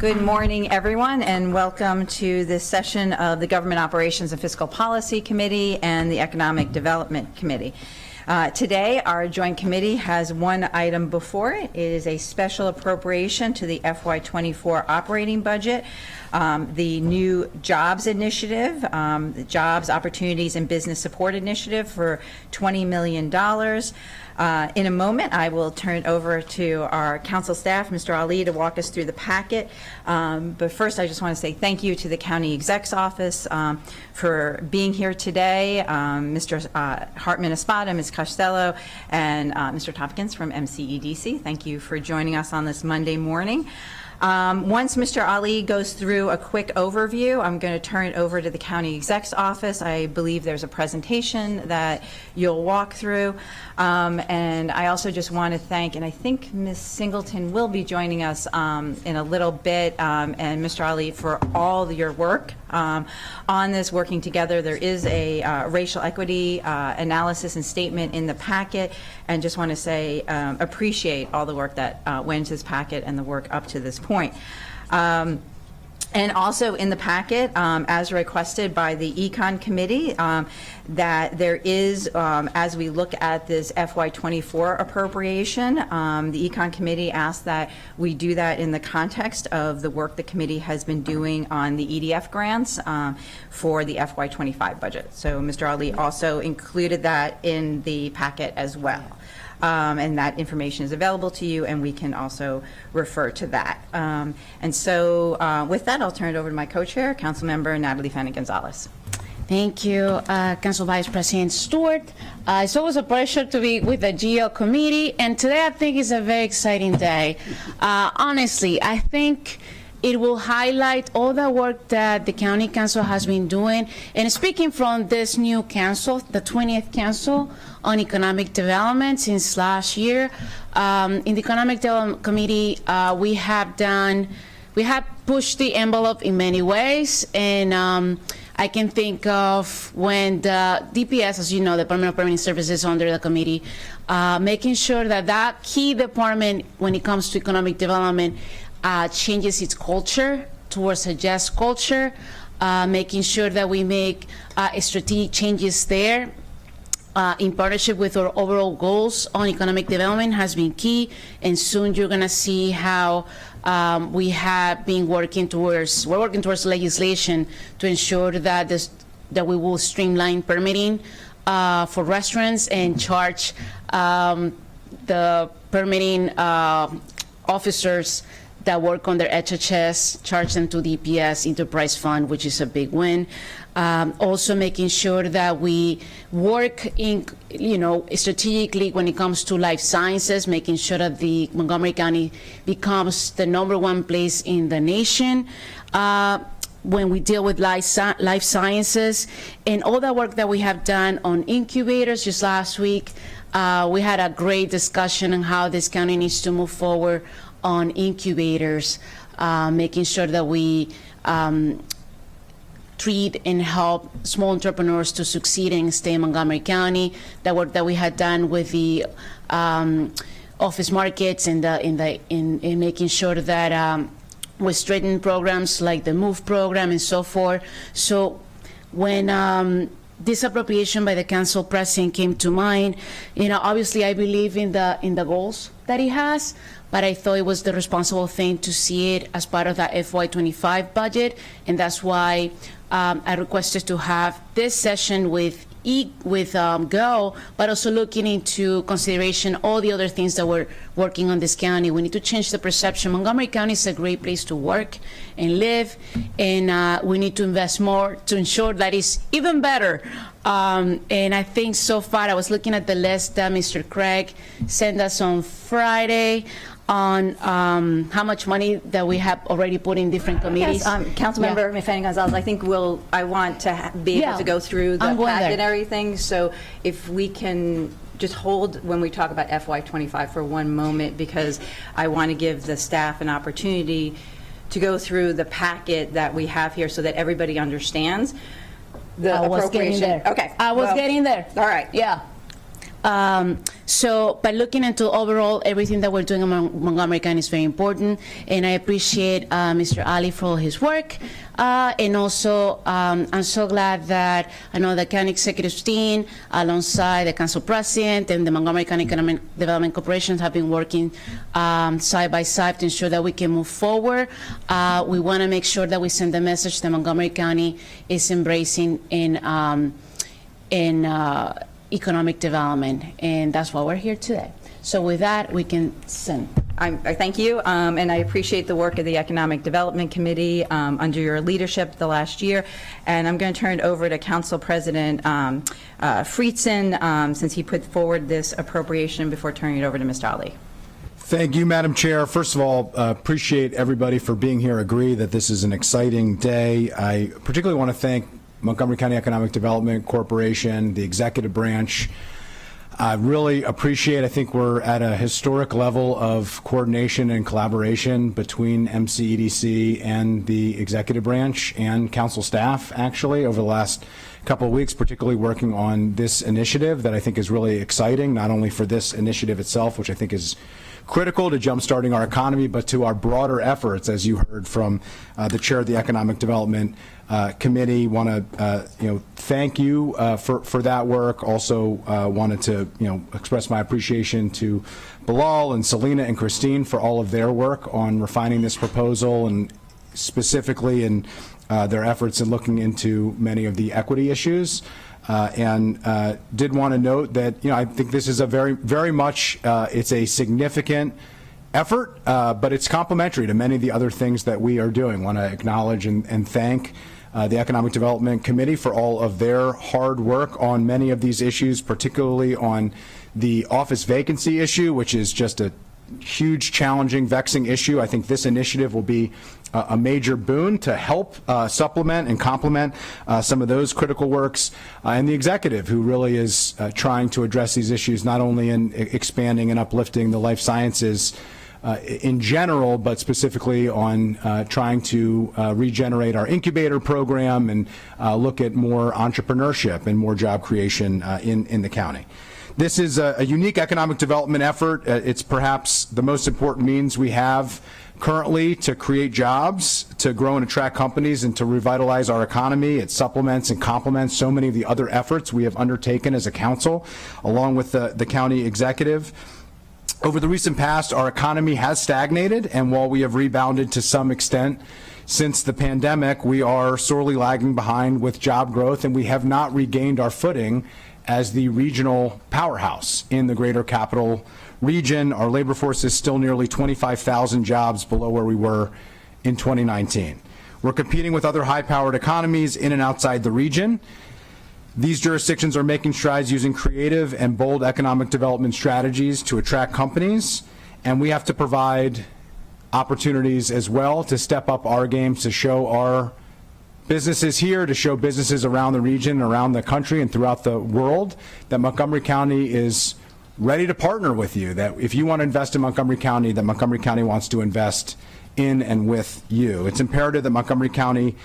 Good morning, everyone, and welcome to this session of the Government Operations and Fiscal Policy Committee and the Economic Development Committee. Today, our joint committee has one item before it. It is a special appropriation to the FY24 operating budget, the new Jobs Initiative, the Jobs, Opportunities, and Business Support Initiative for $20 million. In a moment, I will turn it over to our council staff, Mr. Ali, to walk us through the packet. But first, I just want to say thank you to the County Exec's Office for being here today, Mr. Hartman Espada, Ms. Costello, and Mr. Tompkins from MCEDC. Thank you for joining us on this Monday morning. Once Mr. Ali goes through a quick overview, I'm going to turn it over to the County Exec's Office. I believe there's a presentation that you'll walk through. And I also just want to thank, and I think Ms. Singleton will be joining us in a little bit, and Mr. Ali, for all your work on this, working together. There is a racial equity analysis and statement in the packet, and just want to say appreciate all the work that went into this packet and the work up to this point. And also in the packet, as requested by the ECON committee, that there is, as we look at this FY24 appropriation, the ECON committee asked that we do that in the context of the work the committee has been doing on the EDF grants for the FY25 budget. So Mr. Ali also included that in the packet as well. And that information is available to you, and we can also refer to that. And so with that, I'll turn it over to my co-chair, Councilmember Natalie Fanning-Gonzalez. Thank you, Council Vice President Stewart. It's always a pleasure to be with the GL committee, and today I think is a very exciting day. Honestly, I think it will highlight all the work that the County Council has been doing. And speaking from this new council, the 20th Council on Economic Development since last year, in the Economic Development Committee, we have pushed the envelope in many ways. And I can think of when the DPS, as you know, the Department of Permanent Services under the committee, making sure that that key department, when it comes to economic development, changes its culture towards a just culture, making sure that we make strategic changes there in partnership with our overall goals on economic development has been key. And soon you're going to see how we have been working towards legislation to ensure that that we will streamline permitting for restaurants and charge the permitting officers that work on their HHS, charge them to the DPS Enterprise Fund, which is a big win. Also making sure that we work in, strategically when it comes to life sciences, making sure that the Montgomery County becomes the #1 place in the nation when we deal with life sciences, and all the work that we have done on incubators. Just last week, we had a great discussion on how this county needs to move forward on incubators, making sure that we treat and help small entrepreneurs to succeed and stay in Montgomery County. The work that we had done with the office markets and in making sure that we straighten programs like the MOVE program and so forth. So when this appropriation by the council president came to mind, obviously I believe in the goals that he has, but I thought it was the responsible thing to see it as part of the FY25 budget, and that's why I requested to have this session with GO, but also looking into consideration all the other things that we're working on this county. We need to change the perception. Montgomery County is a great place to work and live, and we need to invest more to ensure that it's even better. And I think so far, I was looking at the list that Mr. Craig sent us on Friday on how much money that we have already put in different committees. Yes, Councilmember Fanning-Gonzalez, I think I want to be able to go through the packet and everything, so if we can just hold when we talk about FY25 for one moment, because I want to give the staff an opportunity to go through the packet that we have here so that everybody understands the appropriation. I was getting there. Okay. I was getting there. All right. Yeah. So by looking into overall everything that we're doing in Montgomery County is very important, and I appreciate Mr. Ali for all his work. And also, I'm so glad that I know the county executive team, alongside the council president and the Montgomery County Economic Development Corporation, have been working side by side to ensure that we can move forward. We want to make sure that we send the message that Montgomery County is embracing in economic development, and that's why we're here today. So with that, we can send. I thank you, and I appreciate the work of the Economic Development Committee under your leadership the last year. And I'm going to turn it over to Council President Friedson, since he put forward this appropriation, before turning it over to Mr. Ali. Thank you, Madam Chair. First of all, appreciate everybody for being here. Agree that this is an exciting day. I particularly want to thank Montgomery County Economic Development Corporation, the executive branch. I really appreciate, I think we're at a historic level of coordination and collaboration between MCEDC and the executive branch and council staff, actually, over the last couple of weeks, particularly working on this initiative that I think is really exciting, not only for this initiative itself, which I think is critical to jumpstarting our economy, but to our broader efforts, as you heard from the chair of the Economic Development Committee. Want to thank you for that work. Also wanted to express my appreciation to Bilal and Selena and Christine for all of their work on refining this proposal, and specifically in their efforts in looking into many of the equity issues. And did want to note that I think this is a very much it's a significant effort, but it's complementary to many of the other things that we are doing. Want to acknowledge and thank the Economic Development Committee for all of their hard work on many of these issues, particularly on the office vacancy issue, which is just a huge, challenging, vexing issue. I think this initiative will be a major boon to help supplement and complement some of those critical works, and the executive, who really is trying to address these issues, not only in expanding and uplifting the life sciences in general, but specifically on trying to regenerate our incubator program and look at more entrepreneurship and more job creation in the county. This is a unique economic development effort. It's perhaps the most important means we have currently to create jobs, to grow and attract companies, and to revitalize our economy. It supplements and complements so many of the other efforts we have undertaken as a council, along with the county executive. Over the recent past, our economy has stagnated, and while we have rebounded to some extent since the pandemic, we are sorely lagging behind with job growth, and we have not regained our footing as the regional powerhouse in the greater capital region. Our labor force is still nearly 25,000 jobs below where we were in 2019. We're competing with other high-powered economies in and outside the region. These jurisdictions are making strides using creative and bold economic development strategies to attract companies, and we have to provide opportunities as well to step up our game, to show our businesses here, to show businesses around the region, around the country, and throughout the world that Montgomery County is ready to partner with you, that if you want to invest in Montgomery County, that Montgomery County wants to invest in and with you. It's imperative that Montgomery County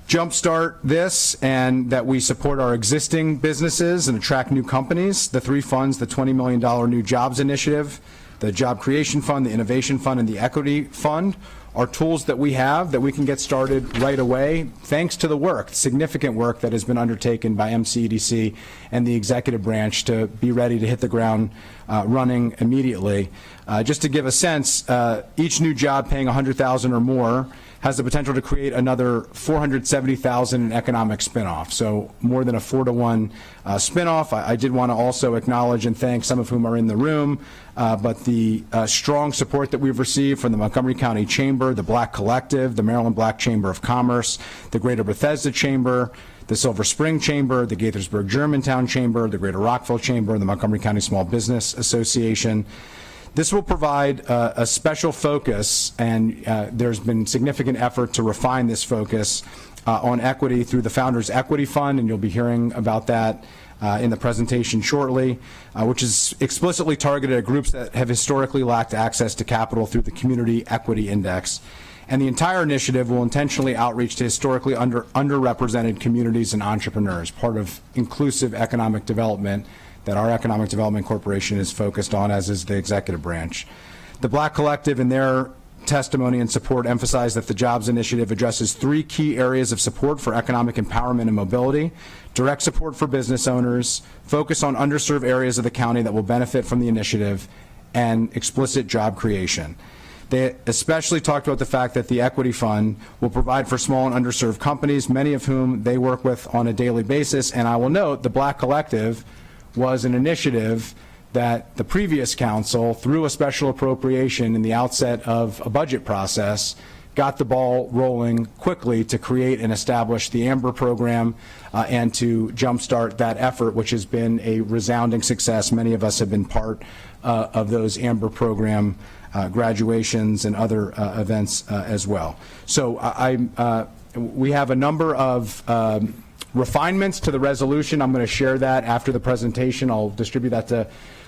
jumpstart this, and that we support our existing businesses and attract new companies. The three funds, the $20 million New Jobs Initiative, the Job Creation Fund, the Innovation Fund, and the Equity Fund, are tools that we have that we can get started right away, thanks to the work, significant work that has been undertaken by MCEDC and the executive branch to be ready to hit the ground running immediately. Just to give a sense, each new job paying $100,000 or more has the potential to create another $470,000 in economic spinoff. So more than a 4-to-1 spinoff. I did want to also acknowledge and thank some of whom are in the room, but the strong support that we've received from the Montgomery County Chamber, the Black Collective, the Maryland Black Chamber of Commerce, the Greater Bethesda Chamber, the Silver Spring Chamber, the Gaithersburg Germantown Chamber, the Greater Rockville Chamber, the Montgomery County Small Business Association. This will provide a special focus, and there's been significant effort to refine this focus on equity through the Founders Equity Fund, and you'll be hearing about that in the presentation shortly, which is explicitly targeted at groups that have historically lacked access to capital through the Community Equity Index. And the entire initiative will intentionally outreach to historically underrepresented communities and entrepreneurs, part of inclusive economic development that our Economic Development Corporation is focused on, as is the executive branch. The Black Collective, in their testimony and support, emphasized that the Jobs Initiative addresses 3 key areas of support for economic empowerment and mobility: direct support for business owners, focus on underserved areas of the county that will benefit from the initiative, and explicit job creation. They especially talked about the fact that the Equity Fund will provide for small and underserved companies, many of whom they work with on a daily basis. And I will note, the Black Collective was an initiative that the previous council, through a special appropriation in the outset of a budget process, got the ball rolling quickly to create and establish the AMBER program and to jumpstart that effort, which has been a resounding success. Many of us have been part of those AMBER program graduations and other events as well. So we have a number of refinements to the resolution. I'm going to share that after the presentation. I'll distribute that to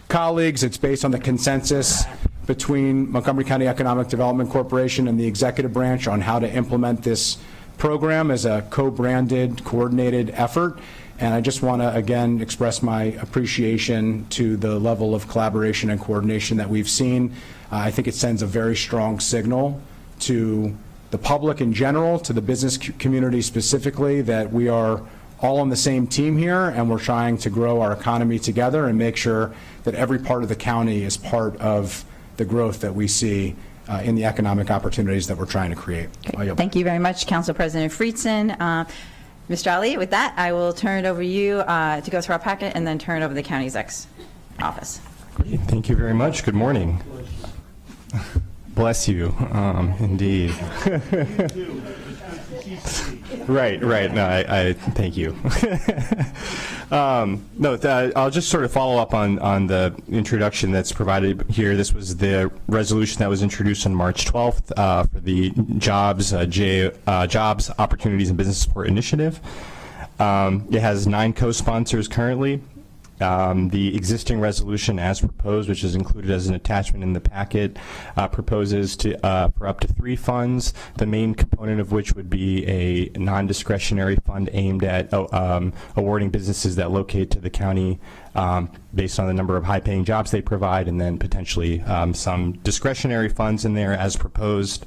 colleagues. It's based on the consensus between Montgomery County Economic Development Corporation and the executive branch on how to implement this program as a co-branded, coordinated effort. And I just want to, again, express my appreciation to the level of collaboration and coordination that we've seen. I think it sends a very strong signal to the public in general, to the business community specifically, that we are all on the same team here, and we're trying to grow our economy together and make sure that every part of the county is part of the growth that we see in the economic opportunities that we're trying to create. Okay. Thank you very much, Council President Friedson. Mr. Ali, with that, I will turn it over to you to go through our packet and then turn it over to the county exec's office. Great. Thank you very much. Good morning. Bless you, indeed. Right. No, I thank you. I'll just sort of follow up on the introduction that's provided here. This was the resolution that was introduced on March 12th for the Jobs, Opportunities, and Business Support Initiative. It has 9 co-sponsors currently. The existing resolution as proposed, which is included as an attachment in the packet, proposes to for up to 3 funds, the main component of which would be a non-discretionary fund aimed at awarding businesses that locate to the county based on the number of high-paying jobs they provide, and then potentially some discretionary funds in there as proposed.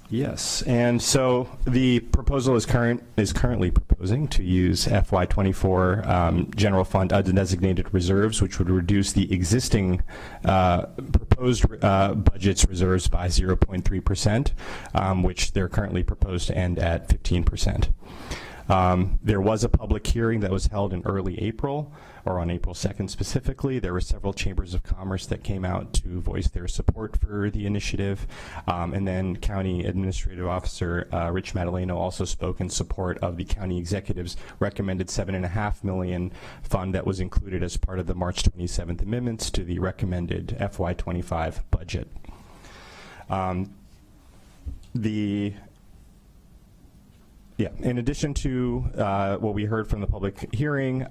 Yes, and so the proposal is currently proposing to use FY24 general fund undesignated reserves, which would reduce the existing proposed budget's reserves by 0.3%, which they're currently proposed to end at 15%. There was a public hearing that was held in early April, or on April 2nd specifically. There were several chambers of commerce that came out to voice their support for the initiative. And then County Administrative Officer Rich Madaleno also spoke in support of the county executive's recommended $7.5 million fund that was included as part of the March 27th amendments to the recommended FY25 budget. In addition to what we heard from the public hearing,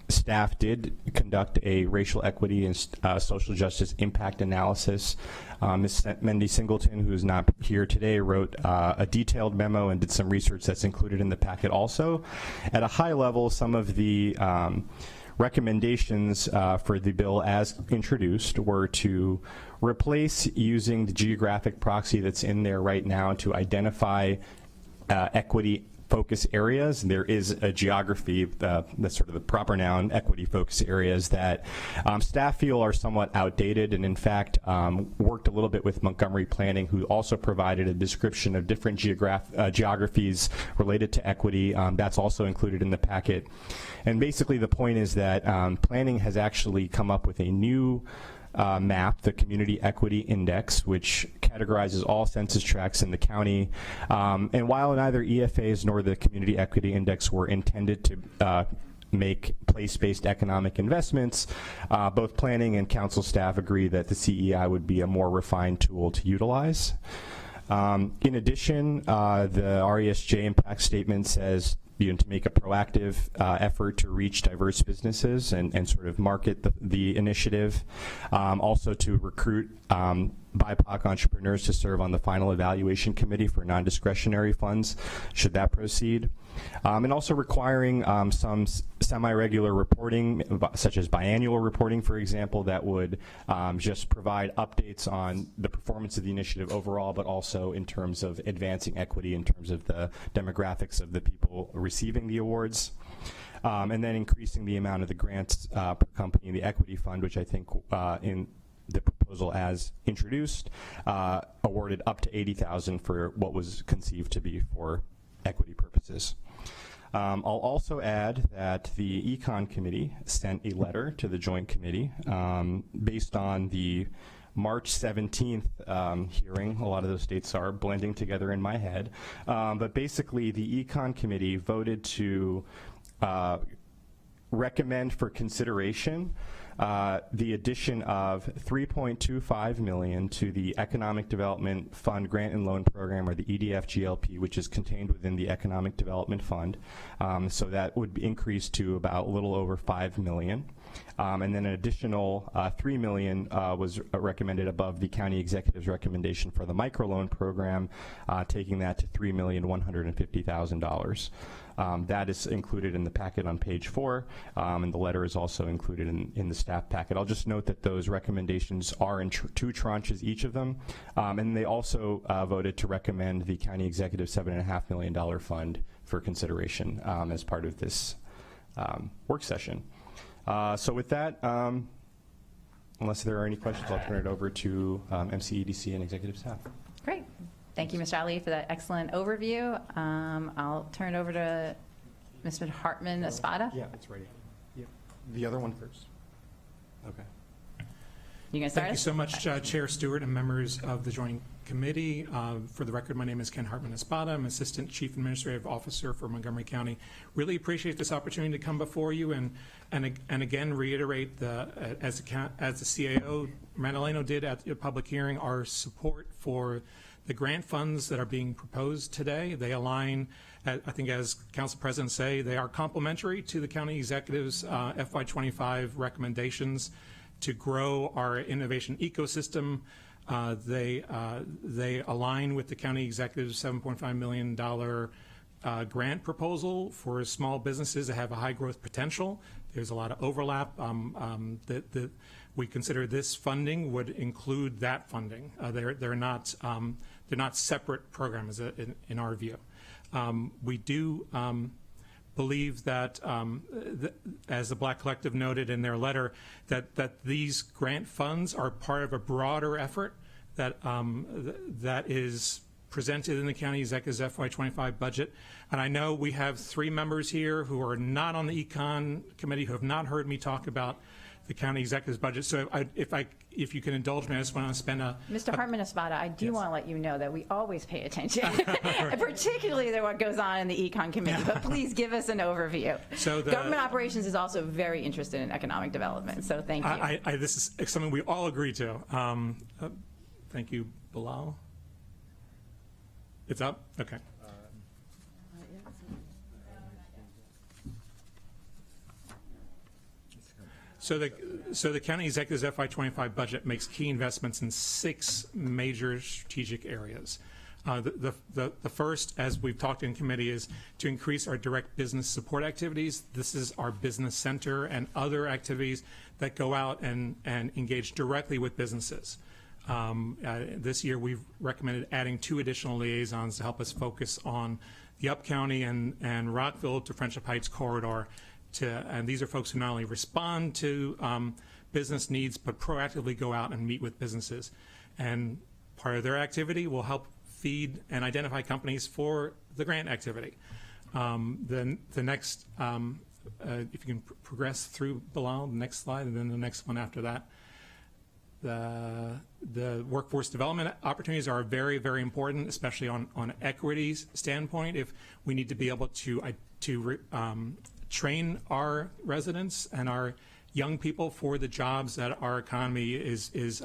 staff did conduct a racial equity and social justice impact analysis. Ms. Mendy Singleton, who is not here today, wrote a detailed memo and did some research that's included in the packet also. At a high level, some of the recommendations for the bill as introduced were to replace using the geographic proxy that's in there right now to identify equity focus areas. There is a geography, that's sort of the proper noun, equity focus areas that staff feel are somewhat outdated, and in fact worked a little bit with Montgomery Planning, who also provided a description of different geographies related to equity. That's also included in the packet. And basically the point is that planning has actually come up with a new map, the Community Equity Index, which categorizes all census tracts in the county. And while neither EFAs nor the Community Equity Index were intended to make place-based economic investments, both planning and council staff agree that the CEI would be a more refined tool to utilize. In addition, the RESJ impact statement says to make a proactive effort to reach diverse businesses and sort of market the initiative. Also to recruit BIPOC entrepreneurs to serve on the final evaluation committee for non-discretionary funds, should that proceed. And also requiring some semi-regular reporting, such as biannual reporting, for example, that would just provide updates on the performance of the initiative overall, but also in terms of advancing equity in terms of the demographics of the people receiving the awards. And then increasing the amount of the grants per company in the equity fund, which I think in the proposal as introduced, awarded up to $80,000 for what was conceived to be for equity purposes. I'll also add that the ECON committee sent a letter to the Joint Committee based on the March 17th hearing. A lot of those dates are blending together in my head. But basically, the ECON committee voted to recommend for consideration the addition of $3.25 million to the Economic Development Fund Grant and Loan Program, or the EDF GLP, which is contained within the Economic Development Fund. So that would increase to about a little over $5 million. And then an additional $3 million was recommended above the county executive's recommendation for the microloan program, taking that to $3,150,000. That is included in the packet on page 4, and the letter is also included in the staff packet. I'll just note that those recommendations are in 2 tranches, each of them, and they also voted to recommend the county executive $7.5 million fund for consideration as part of this work session. So with that, unless there are any questions, I'll turn it over to MCEDC and executive staff. Great. Thank you, Mr. Ali, for that excellent overview. I'll turn it over to Mr. Hartman Espada. Yeah, it's ready. Yeah. The other one first. Okay. You going to start Thank you us? so much, Chair Stewart and members of the Joint Committee. For the record, my name is Ken Hartman Espada. I'm Assistant Chief Administrative Officer for Montgomery County. Really appreciate this opportunity to come before you and again reiterate as the CAO Manaleno did at the public hearing, our support for the grant funds that are being proposed today. They align, I think as Council President say, they are complementary to the County Executive's FY25 recommendations to grow our innovation ecosystem. They align with the County Executive's $7.5 million grant proposal for small businesses that have a high growth potential. There's a lot of overlap. We consider this funding would include that funding. They're not separate programs in our view. We do believe that, as the Black Collective noted in their letter, that these grant funds are part of a broader effort that is presented in the county executive's FY25 budget. And I know we have 3 members here who are not on the Econ committee, who have not heard me talk about the county executive's budget. So if you can indulge me, I just want to spend Mr. Hartman Espada, I do Yes. want to let you know that we always pay attention, particularly to what goes on in the Econ committee. But please give us an overview. So Government operations is also very interested in economic development, so thank you. This is something we all agree to. Thank you, Bilal. It's up? Okay. So the county executive's FY25 budget makes key investments in 6 major strategic areas. The first, as we've talked in committee, is to increase our direct business support activities. This is our business center and other activities that go out and engage directly with businesses. This year we've recommended adding 2 additional liaisons to help us focus on the Up County and Rockville to Friendship Heights corridor. And these are folks who not only respond to business needs, but proactively go out and meet with businesses. And part of their activity will help feed and identify companies for the grant activity. Then the next, if you can progress through Bilal, the next slide, and then the next one after that. The workforce development opportunities are very, very important, especially on equity standpoint. If we need to be able to train our residents and our young people for the jobs that our economy is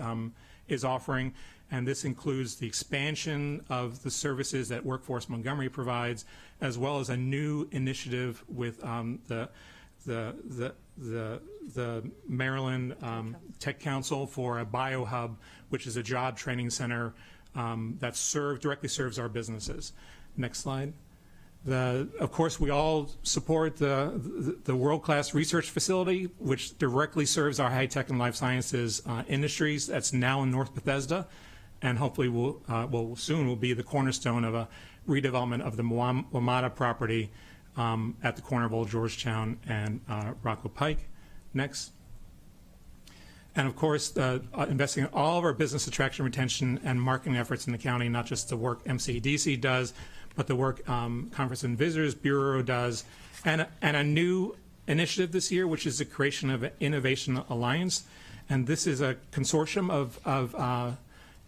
offering, and this includes the expansion of the services that Workforce Montgomery provides, as well as a new initiative with the the Maryland Tech Council for a BioHub, which is a job training center that directly serves our businesses. Next slide. Of course, we all support the world-class research facility, which directly serves our high-tech and life sciences industries. That's now in North Bethesda, and hopefully soon will be the cornerstone of a redevelopment of the WMATA property at the corner of Old Georgetown and Rockwell Pike. Next. And of course, investing in all of our business attraction, retention, and marketing efforts in the county, not just the work MCDC does, but the work Conference and Visitors Bureau does, and a new initiative this year, which is the creation of an Innovation Alliance. And this is a consortium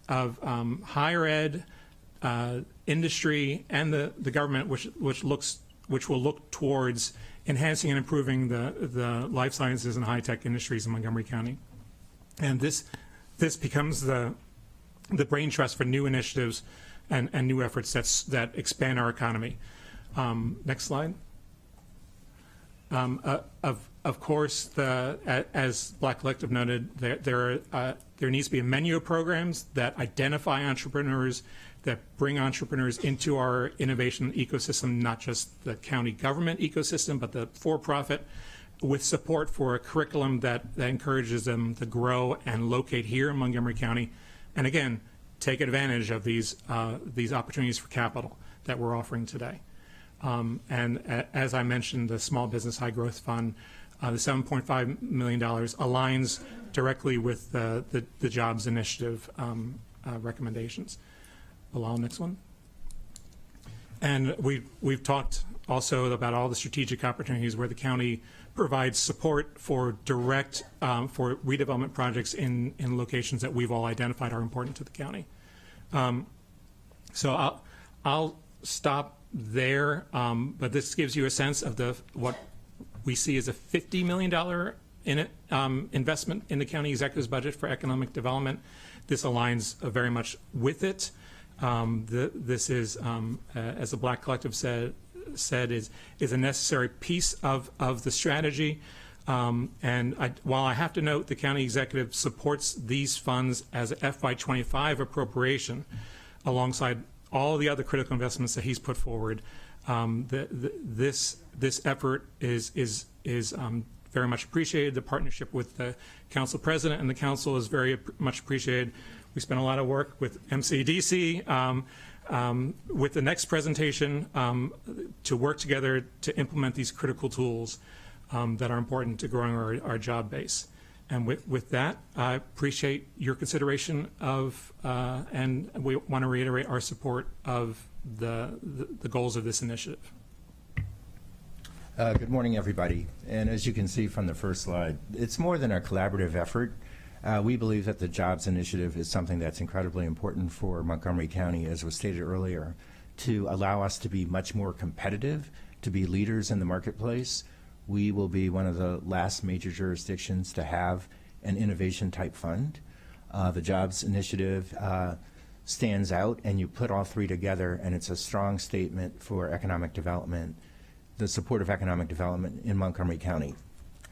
of higher ed, industry, and the government, which will look towards enhancing and improving the life sciences and high-tech industries in Montgomery County. And this becomes the brain trust for new initiatives and new efforts that expand our economy. Next slide. Of course, as Black Collective noted, there needs to be a menu of programs that identify entrepreneurs, that bring entrepreneurs into our innovation ecosystem, not just the county government ecosystem, but the for-profit, with support for a curriculum that encourages them to grow and locate here in Montgomery County, and again, take advantage of these opportunities for capital that we're offering today. And as I mentioned, the Small Business High Growth Fund, the $7.5 million aligns directly with the Jobs Initiative recommendations. Bilal, next one. And we've talked also about all the strategic opportunities where the county provides support for direct for redevelopment projects in locations that we've all identified are important to the county. So I'll stop there, but this gives you a sense of what we see as a $50 million investment in the county executive's budget for economic development. This aligns very much with it. This is, as the Black Collective said is a necessary piece of the strategy. And while I have to note the county executive supports these funds as an FY25 appropriation alongside all the other critical investments that he's put forward, this effort is very much appreciated. The partnership with the council president and the council is very much appreciated. We spent a lot of work with MCDC with the next presentation to work together to implement these critical tools that are important to growing our job base. And with that, I appreciate your consideration of, and we want to reiterate our support of the goals of this initiative. Good morning, everybody. And as you can see from the first slide, it's more than a collaborative effort. We believe that the Jobs Initiative is something that's incredibly important for Montgomery County, as was stated earlier, to allow us to be much more competitive, to be leaders in the marketplace. We will be one of the last major jurisdictions to have an innovation-type fund. The Jobs Initiative stands out, and you put all three together, and it's a strong statement for economic development, the support of economic development in Montgomery County.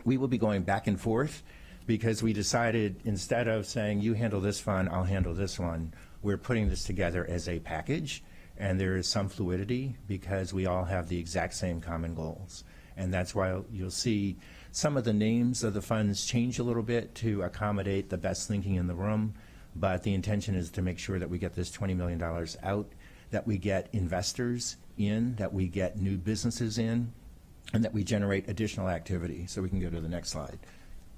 We will be going back and forth because we decided, instead of saying, you handle this fund, I'll handle this one, we're putting this together as a package, and there is some fluidity because we all have the exact same common goals. And that's why you'll see some of the names of the funds change a little bit to accommodate the best thinking in the room, but the intention is to make sure that we get this $20 million out, that we get investors in, that we get new businesses in, and that we generate additional activity. So we can go to the next slide.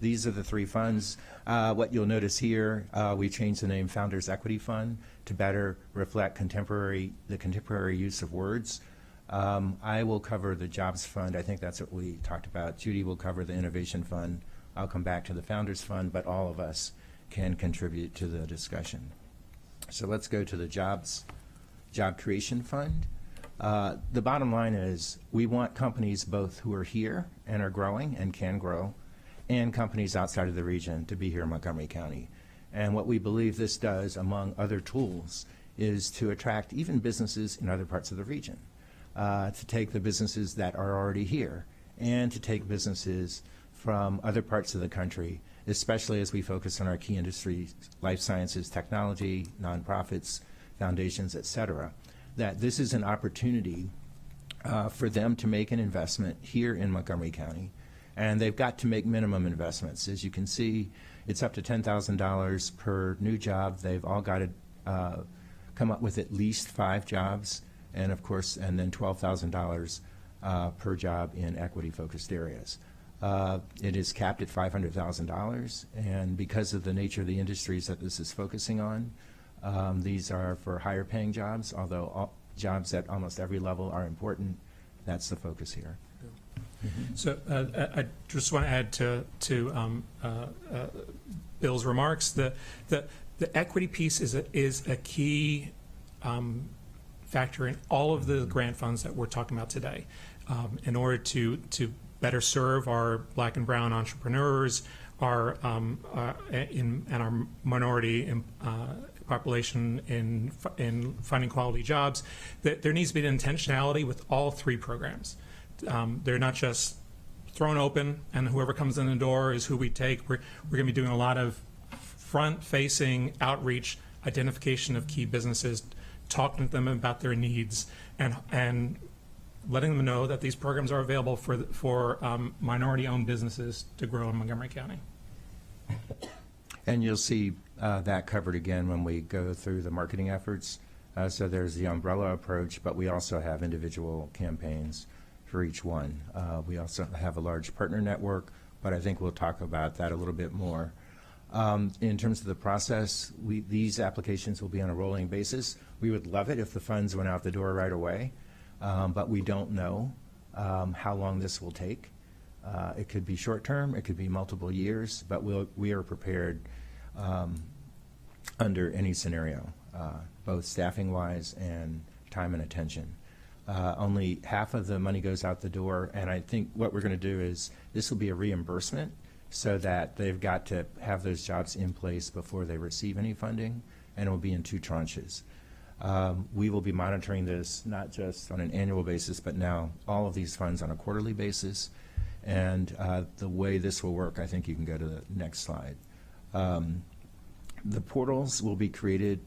These are the three funds. What you'll notice here, we changed the name Founders Equity Fund to better reflect the contemporary use of words. I will cover the Jobs Fund. I think that's what we talked about. Judy will cover the Innovation Fund. I'll come back to the Founders Fund, but all of us can contribute to the discussion. So let's go to the Job Creation Fund. The bottom line is we want companies both who are here and are growing and can grow, and companies outside of the region to be here in Montgomery County. And what we believe this does, among other tools, is to attract even businesses in other parts of the region, to take the businesses that are already here and to take businesses from other parts of the country, especially as we focus on our key industries, life sciences, technology, nonprofits, foundations, et cetera, that this is an opportunity for them to make an investment here in Montgomery County. And they've got to make minimum investments. As you can see, it's up to $10,000 per new job. They've all got to come up with at least 5 jobs, and of course, and then $12,000 per job in equity-focused areas. It is capped at $500,000, and because of the nature of the industries that this is focusing on, these are for higher-paying jobs, although all jobs at almost every level are important. That's the focus here. So I just want to add to Bill's remarks. The equity piece is a key factor in all of the grant funds that we're talking about today. In order to better serve our Black and brown entrepreneurs, and our minority population in finding quality jobs, that there needs to be an intentionality with all 3 programs. They're not just thrown open and whoever comes in the door is who we take. We're going to be doing a lot of front-facing outreach, identification of key businesses, talking to them about their needs, and letting them know that these programs are available for minority-owned businesses to grow in Montgomery County. And you'll see that covered again when we go through the marketing efforts. So there's the umbrella approach, but we also have individual campaigns for each one. We also have a large partner network, but I think we'll talk about that a little bit more. In terms of the process, these applications will be on a rolling basis. We would love it if the funds went out the door right away, but we don't know how long this will take. It could be short-term, it could be multiple years, but we are prepared under any scenario, both staffing-wise and time and attention. Only half of the money goes out the door, and I think what we're going to do is this will be a reimbursement so that they've got to have those jobs in place before they receive any funding, and it will be in 2 tranches. We will be monitoring this not just on an annual basis, but now all of these funds on a quarterly basis. And the way this will work, I think you can go to the next slide. The portals will be created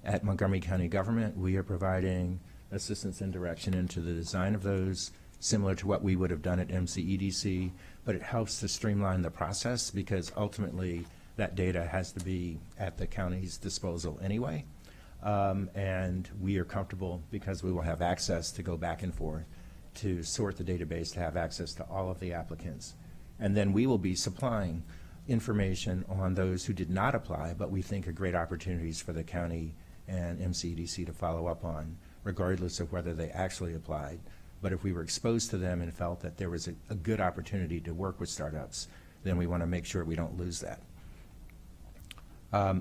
at Montgomery County Government. We are providing assistance and direction into the design of those, similar to what we would have done at MCEDC, but it helps to streamline the process because ultimately that data has to be at the county's disposal anyway. And we are comfortable because we will have access to go back and forth to sort the database, to have access to all of the applicants. And then we will be supplying information on those who did not apply, but we think are great opportunities for the county and MCEDC to follow up on, regardless of whether they actually applied. But if we were exposed to them and felt that there was a good opportunity to work with startups, then we want to make sure we don't lose that.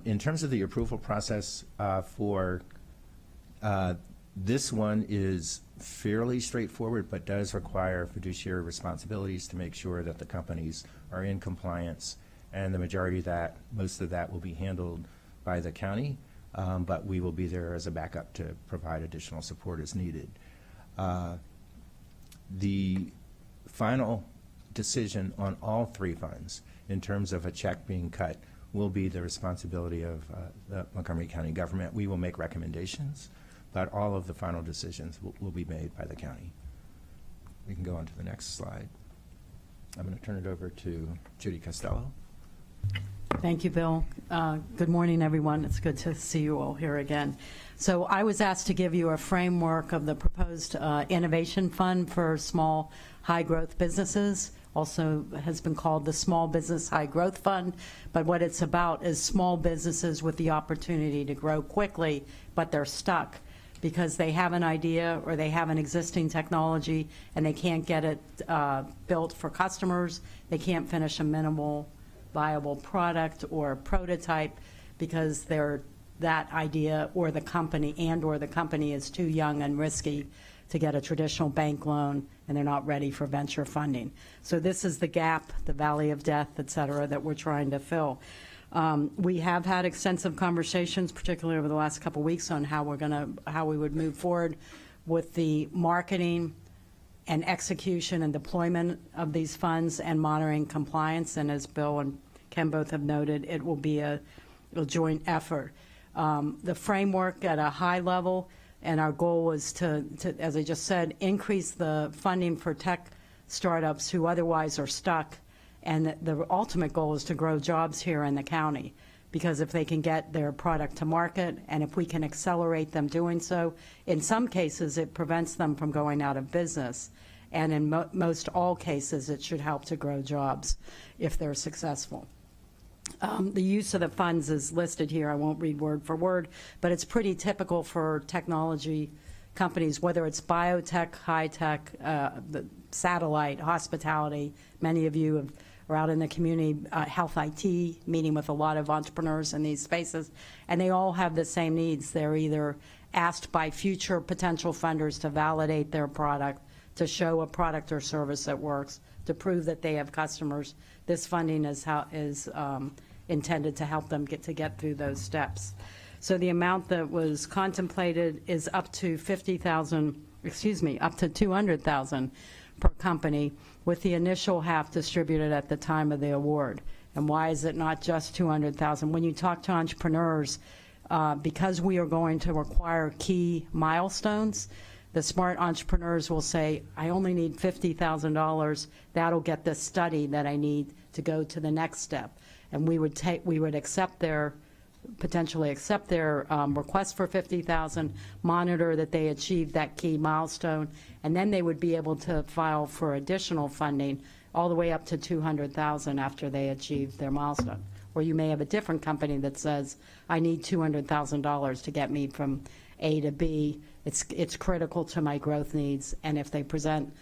In terms of the approval process for this one is fairly straightforward, but does require fiduciary responsibilities to make sure that the companies are in compliance, and the majority of that, most of that will be handled by the county, but we will be there as a backup to provide additional support as needed. The final decision on all 3 funds in terms of a check being cut will be the responsibility of the Montgomery County government. We will make recommendations, but all of the final decisions will be made by the county. We can go on to the next slide. I'm going to turn it over to Judy Costello. Thank you, Bill. Good morning, everyone. It's good to see you all here again. So I was asked to give you a framework of the proposed innovation fund for small, high-growth businesses. Also has been called the Small Business High Growth Fund. But what it's about is small businesses with the opportunity to grow quickly, but they're stuck because they have an idea or they have an existing technology and they can't get it built for customers. They can't finish a minimal viable product or prototype because that idea or the company is too young and risky to get a traditional bank loan, and they're not ready for venture funding. So this is the gap, the valley of death, et cetera, that we're trying to fill. We have had extensive conversations, particularly over the last couple of weeks, on how we would move forward with the marketing, and execution and deployment of these funds and monitoring compliance. And as Bill and Ken both have noted, it will be a joint effort. The framework at a high level, and our goal is to, as I just said, increase the funding for tech startups who otherwise are stuck. And the ultimate goal is to grow jobs here in the county, because if they can get their product to market and if we can accelerate them doing so, in some cases it prevents them from going out of business. And in most all cases, it should help to grow jobs if they're successful. The use of the funds is listed here. I won't read word for word, but it's pretty typical for technology companies, whether it's biotech, high tech, the satellite, hospitality. Many of you are out in the community, health IT, meeting with a lot of entrepreneurs in these spaces, and they all have the same needs. They're either asked by future potential funders to validate their product, to show a product or service that works, to prove that they have customers. This funding is intended to help them get through those steps. So the amount that was contemplated is up to up to 200,000 per company, with the initial half distributed at the time of the award. And why is it not just 200,000? When you talk to entrepreneurs, because we are going to require key milestones, the smart entrepreneurs will say, I only need $50,000. That'll get the study that I need to go to the next step. And we would potentially accept their request for $50,000, monitor that they achieve that key milestone, and then they would be able to file for additional funding all the way up to $200,000 after they achieve their milestone. Or you may have a different company that says, I need $200,000 to get me from A to B. It's critical to my growth needs, and if they present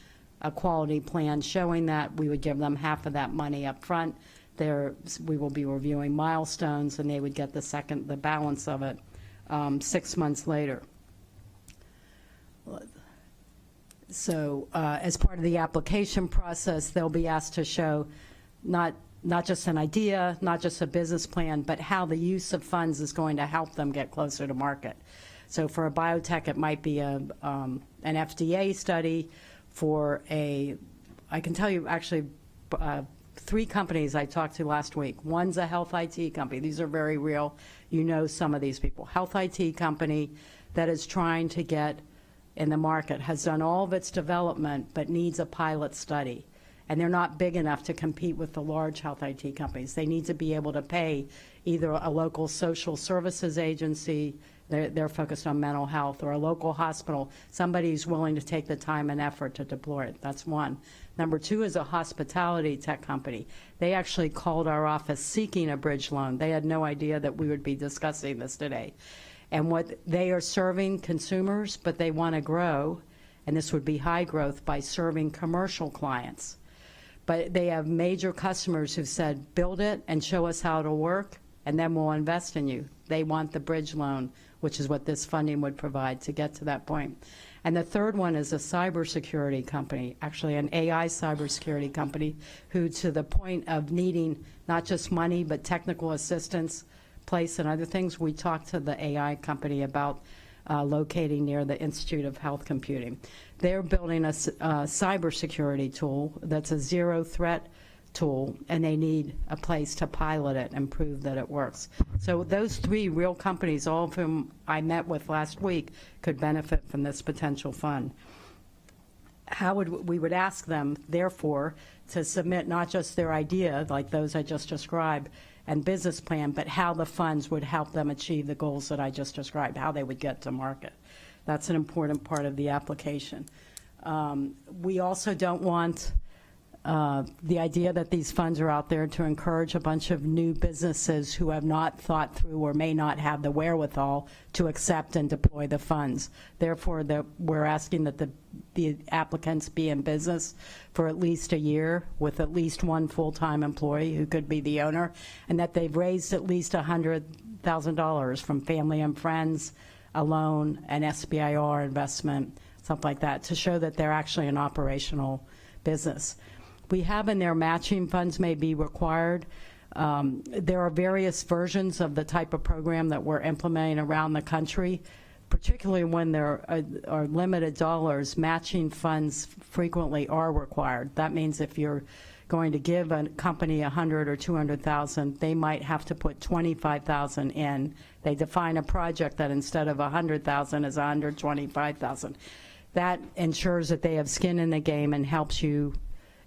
a quality plan showing that, we would give them half of that money up front. We will be reviewing milestones, and they would get the balance of it 6 months later. So as part of the application process, they'll be asked to show not just an idea, not just a business plan, but how the use of funds is going to help them get closer to market. So for a biotech, it might be an FDA study. I can tell you actually 3 companies I talked to last week. One's a health IT company. These are very real. You know some of these people. Health IT company that is trying to get in the market, has done all of its development, but needs a pilot study. And they're not big enough to compete with the large health IT companies. They need to be able to pay either a local social services agency, they're focused on mental health, or a local hospital, somebody who's willing to take the time and effort to deploy it. That's one. Number 2 is a hospitality tech company. They actually called our office seeking a bridge loan. They had no idea that we would be discussing this today. And what they are serving consumers, but they want to grow, and this would be high growth by serving commercial clients. But they have major customers who've said, build it and show us how it'll work, and then we'll invest in you. They want the bridge loan, which is what this funding would provide to get to that point. And the third one is a cybersecurity company, actually an AI cybersecurity company, who to the point of needing not just money, but technical assistance, place and other things, we talked to the AI company about locating near the Institute of Health Computing. They're building a cybersecurity tool that's a zero-threat tool, and they need a place to pilot it and prove that it works. So those 3 real companies, all of whom I met with last week, could benefit from this potential fund. We would ask them, therefore, to submit not just their idea, like those I just described, and business plan, but how the funds would help them achieve the goals that I just described, how they would get to market. That's an important part of the application. We also don't want the idea that these funds are out there to encourage a bunch of new businesses who have not thought through or may not have the wherewithal to accept and deploy the funds. Therefore, we're asking that the applicants be in business for at least a year with at least 1 full-time employee who could be the owner, and that they've raised at least $100,000 from family and friends, a loan, an SBIR investment, something like that, to show that they're actually an operational business. We have in there matching funds may be required. There are various versions of the type of program that we're implementing around the country. particularly when there are limited dollars, matching funds frequently are required. That means if you're going to give a company 100 or 200,000, they might have to put 25,000 in. They define a project that instead of 100,000 is 125,000. That ensures that they have skin in the game and helps you,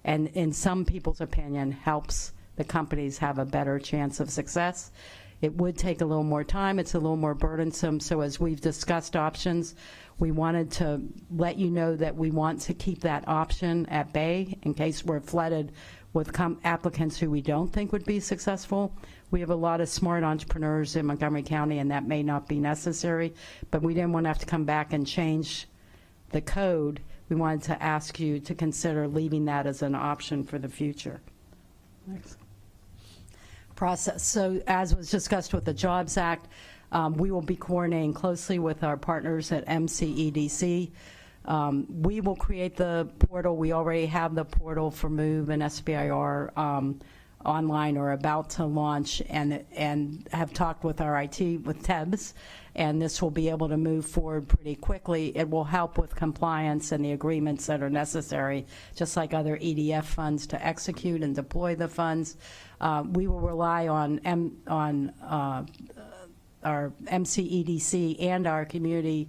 and in some people's opinion, helps the companies have a better chance of success. It would take a little more time. It's a little more burdensome. So as we've discussed options, we wanted to let you know that we want to keep that option at bay in case we're flooded with applicants who we don't think would be successful. We have a lot of smart entrepreneurs in Montgomery County, and that may not be necessary, but we didn't want to have to come back and change the code. We wanted to ask you to consider leaving that as an option for the future. Next. Process. So as was discussed with the Jobs Act, we will be coordinating closely with our partners at MCEDC. We will create the portal. We already have the portal for MOVE and SBIR online or about to launch, and have talked with our IT, with TEBS, and this will be able to move forward pretty quickly. It will help with compliance and the agreements that are necessary, just like other EDF funds, to execute and deploy the funds. We will rely on our MCEDC and our community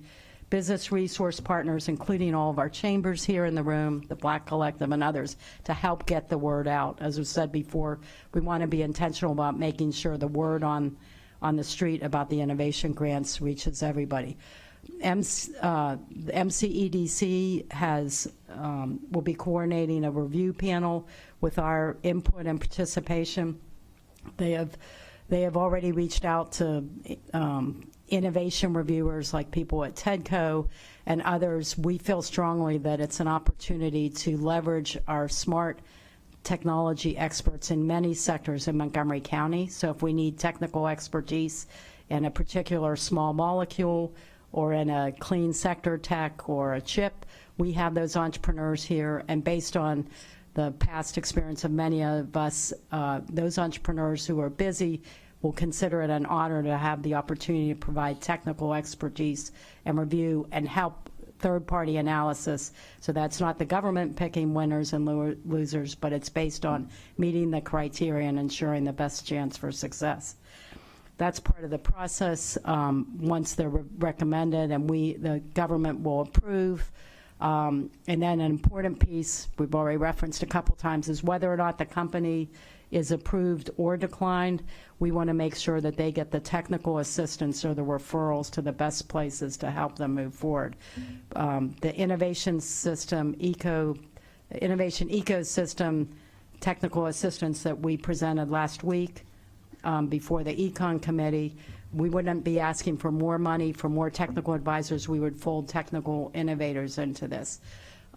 business resource partners, including all of our chambers here in the room, the Black Collective and others, to help get the word out. As was said before, we want to be intentional about making sure the word on the street about the innovation grants reaches everybody. MCEDC will be coordinating a review panel with our input and participation. They have already reached out to innovation reviewers like people at TEDCO and others. We feel strongly that it's an opportunity to leverage our smart technology experts in many sectors in Montgomery County. So if we need technical expertise in a particular small molecule or in a clean sector tech or a chip, we have those entrepreneurs here, and based on the past experience of many of us, those entrepreneurs who are busy will consider it an honor to have the opportunity to provide technical expertise and review and help third-party analysis. So that's not the government picking winners and losers, but it's based on meeting the criteria and ensuring the best chance for success. That's part of the process. Once they're recommended and the government will approve. And then an important piece we've already referenced a couple times is whether or not the company is approved or declined. We want to make sure that they get the technical assistance or the referrals to the best places to help them move forward. The innovation ecosystem technical assistance that we presented last week before the ECON committee, we wouldn't be asking for more money for more technical advisors. We would fold technical innovators into this.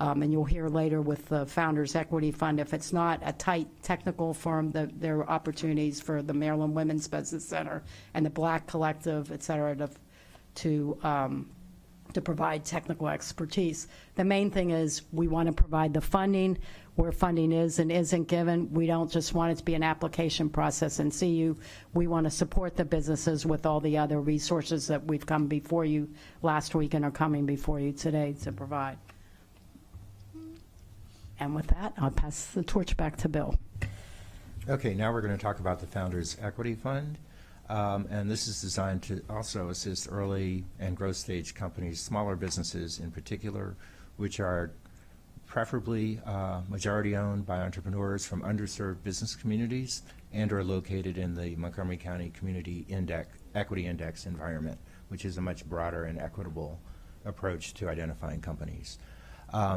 And you'll hear later with the Founders Equity Fund, if it's not a tight technical firm, there are opportunities for the Maryland Women's Business Center and the Black Collective, et cetera, to provide technical expertise. The main thing is we want to provide the funding where funding is and isn't given. We don't just want it to be an application process and see you. We want to support the businesses with all the other resources that we've come before you last week and are coming before you today to provide. And with that, I'll pass the torch back to Bill. Okay, now we're going to talk about the Founders Equity Fund. And this is designed to also assist early and growth stage companies, smaller businesses in particular, which are preferably majority owned by entrepreneurs from underserved business communities and are located in the Montgomery County Community Equity Index environment, which is a much broader and equitable approach to identifying companies.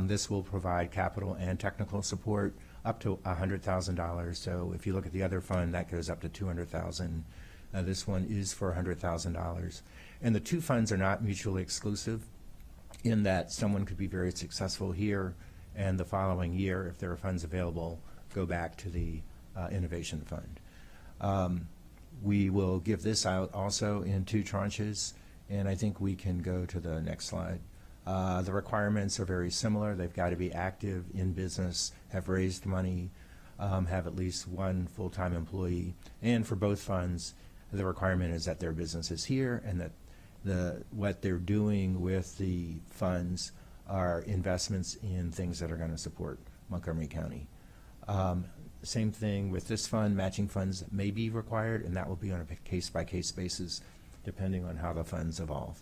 This will provide capital and technical support up to $100,000. So if you look at the other fund, that goes up to $200,000. This one is for $100,000. And the two funds are not mutually exclusive in that someone could be very successful here and the following year, if there are funds available, go back to the Innovation Fund. We will give this out also in 2 tranches, and I think we can go to the next slide. The requirements are very similar. They've got to be active in business, have raised money, have at least 1 full-time employee. And for both funds, the requirement is that their business is here and that what they're doing with the funds are investments in things that are going to support Montgomery County. Same thing with this fund. Matching funds may be required, and that will be on a case-by-case basis depending on how the funds evolve.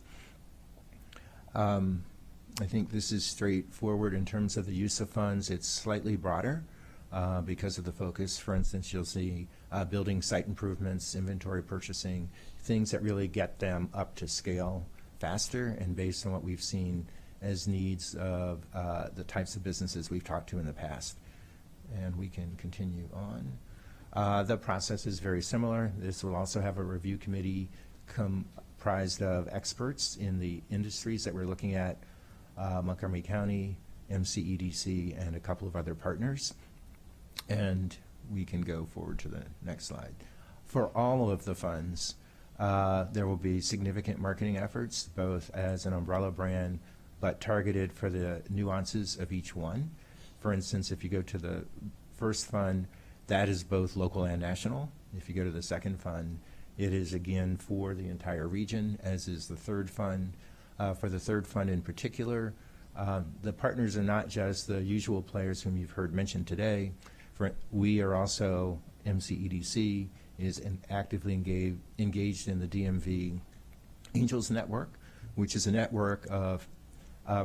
I think this is straightforward in terms of the use of funds. It's slightly broader because of the focus. For instance, you'll see building site improvements, inventory purchasing, things that really get them up to scale faster and based on what we've seen as needs of the types of businesses we've talked to in the past. And we can continue on. The process is very similar. This will also have a review committee comprised of experts in the industries that we're looking at, Montgomery County, MCEDC, and a couple of other partners. And we can go forward to the next slide. For all of the funds, there will be significant marketing efforts, both as an umbrella brand, but targeted for the nuances of each one. For instance, if you go to the first fund, that is both local and national. If you go to the second fund, it is again for the entire region, as is the third fund. For the third fund in particular, the partners are not just the usual players whom you've heard mentioned today. We are also, MCEDC is actively engaged in the DMV Angels Network, which is a network of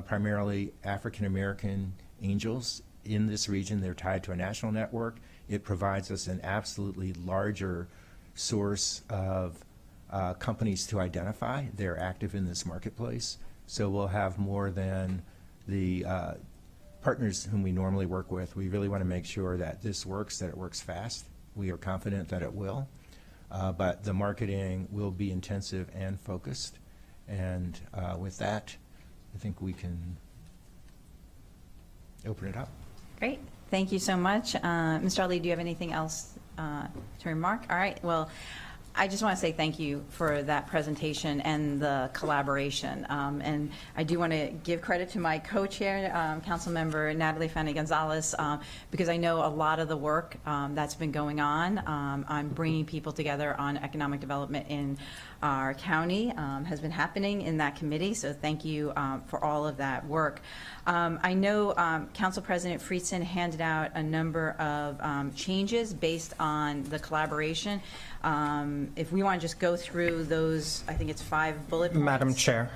primarily African American angels in this region. They're tied to a national network. It provides us an absolutely larger source of companies to identify. They're active in this marketplace. So we'll have more than the partners whom we normally work with. We really want to make sure that this works, that it works fast. We are confident that it will. But the marketing will be intensive and focused. And with that, I think we can open it up. Great. Thank you so much. Mr. Ali, do you have anything else to remark? All right. Well, I just want to say thank you for that presentation and the collaboration. And I do want to give credit to my co-chair, Councilmember Natalie Fani-Gonzalez, because I know a lot of the work that's been going on on bringing people together on economic development in our county has been happening in that committee. So thank you for all of that work. I know Council President Friedson handed out a number of changes based on the collaboration. If we want to just go through those, I think it's 5 bullet points. Madam Chair,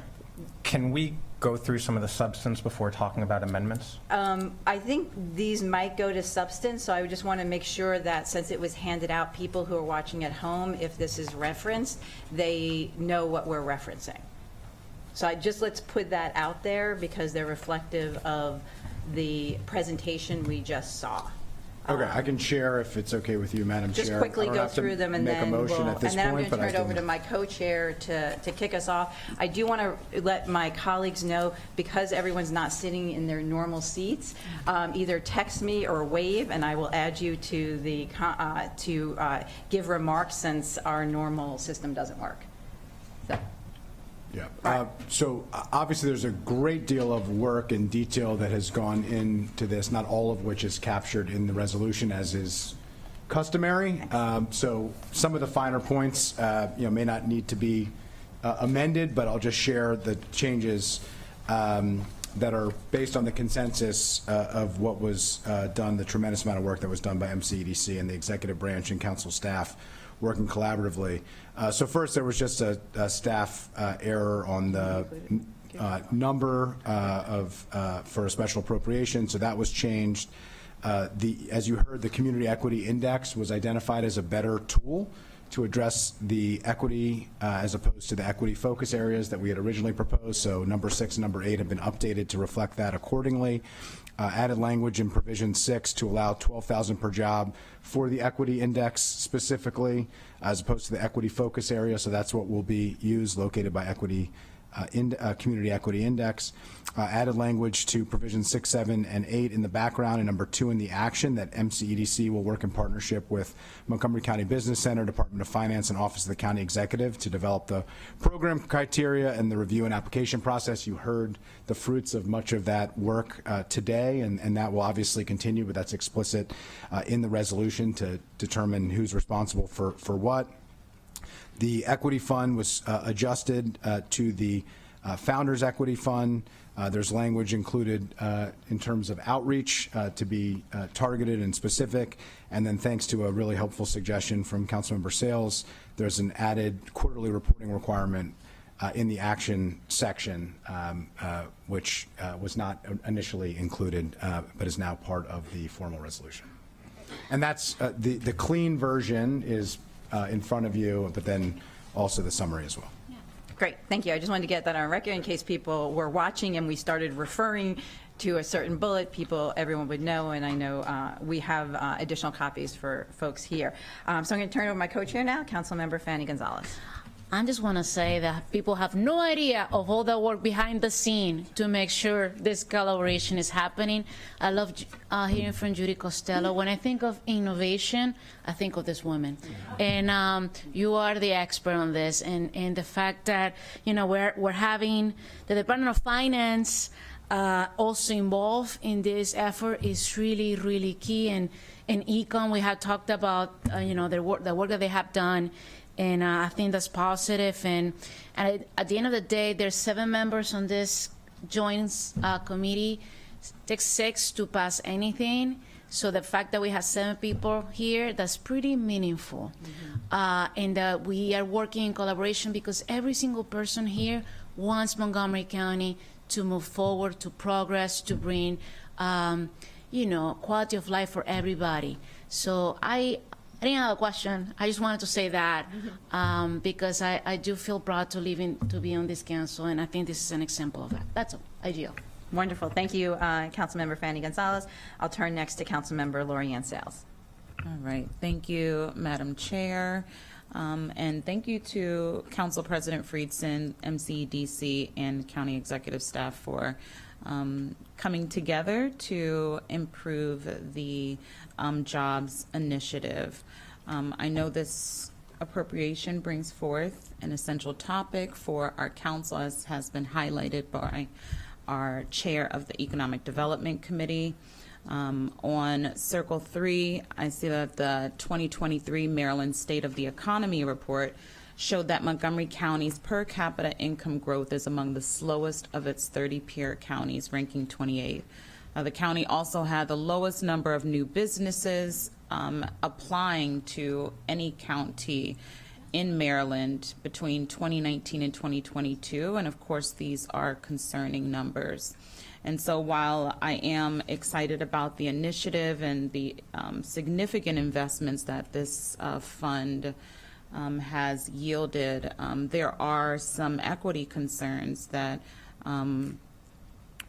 can we go through some of the substance before talking about amendments? I think these might go to substance, so I would just want to make sure that since it was handed out, people who are watching at home, if this is referenced, they know what we're referencing. So let's put that out there because they're reflective of the presentation we just saw. Okay, I can share if it's okay with you, Madam Chair. Just quickly I don't go have to through them and make a then motion we'll, at this and then I'm point, going to but turn I it over can- to my co-chair to kick us off. I do want to let my colleagues know, because everyone's not sitting in their normal seats, either text me or wave and I will add you to the give remarks since our normal system doesn't work. So. Yeah. So obviously there's a great deal of work and detail that has gone into this, not all of which is captured in the resolution as is customary. So some of the finer points may not need to be amended, but I'll just share the changes that are based on the consensus of what was done, the tremendous amount of work that was done by MCEDC and the executive branch and council staff working collaboratively. So first, there was just a staff error on the number for a special appropriation, so that was changed. As you heard, the Community Equity Index was identified as a better tool to address the equity as opposed to the equity focus areas that we had originally proposed. So number 6 and number 8 have been updated to reflect that accordingly. Added language in provision 6 to allow $12,000 per job for the equity index specifically, as opposed to the equity focus area. So that's what will be used, located by equity Community Equity Index. Added language to provision 6, 7, and 8 in the background, and number 2 in the action, that MCEDC will work in partnership with Montgomery County Business Center, Department of Finance, and Office of the County Executive to develop the program criteria and the review and application process. You heard the fruits of much of that work today, and that will obviously continue, but that's explicit in the resolution to determine who's responsible for what. The equity fund was adjusted to the Founders Equity Fund. There's language included in terms of outreach to be targeted and specific. And then thanks to a really helpful suggestion from Councilmember Sales, there's an added quarterly reporting requirement in the action section, which was not initially included, but is now part of the formal resolution. And that's the clean version is in front of you, but then also the summary as well. Great, thank you. I just wanted to get that on record in case people were watching and we started referring to a certain bullet, everyone would know, and I know we have additional copies for folks here. So I'm going to turn it over to my co-chair now, Councilmember Fanny Gonzalez. I just want to say that people have no idea of all the work behind the scene to make sure this collaboration is happening. I love hearing from Judy Costello. When I think of innovation, I think of this woman. And you are the expert on this. And the fact that, you know, we're having the Department of Finance also involved in this effort is really, really key. And in ECON, we have talked about, you know, the work that they have done. And I think that's positive. And at the end of the day, there's 7 members on this joint committee. It takes 6 to pass anything. So the fact that we have 7 people here, that's pretty meaningful. And we are working in collaboration because every single person here wants Montgomery County to move forward, to progress, to bring, you know, quality of life for everybody. So I didn't have a question. I just wanted to say that because I do feel proud to be on this council, and I think this is an example of that. That's all. I yield. Wonderful. Thank you, Councilmember Fanny Gonzalez. I'll turn next to Councilmember Lorianne Sales. All right. Thank you, Madam Chair. And thank you to Council President Friedson, MCDC, and County Executive Staff for coming together to improve the jobs initiative. I know this appropriation brings forth an essential topic for our council, as has been highlighted by our chair of the Economic Development Committee. On Circle 3, I see that the 2023 Maryland State of the Economy report showed that Montgomery County's per capita income growth is among the slowest of its 30 peer counties, ranking 28th. The county also had the lowest number of new businesses applying to any county in Maryland between 2019 and 2022, and of course these are concerning numbers. And so while I am excited about the initiative and the significant investments that this fund has yielded, there are some equity concerns that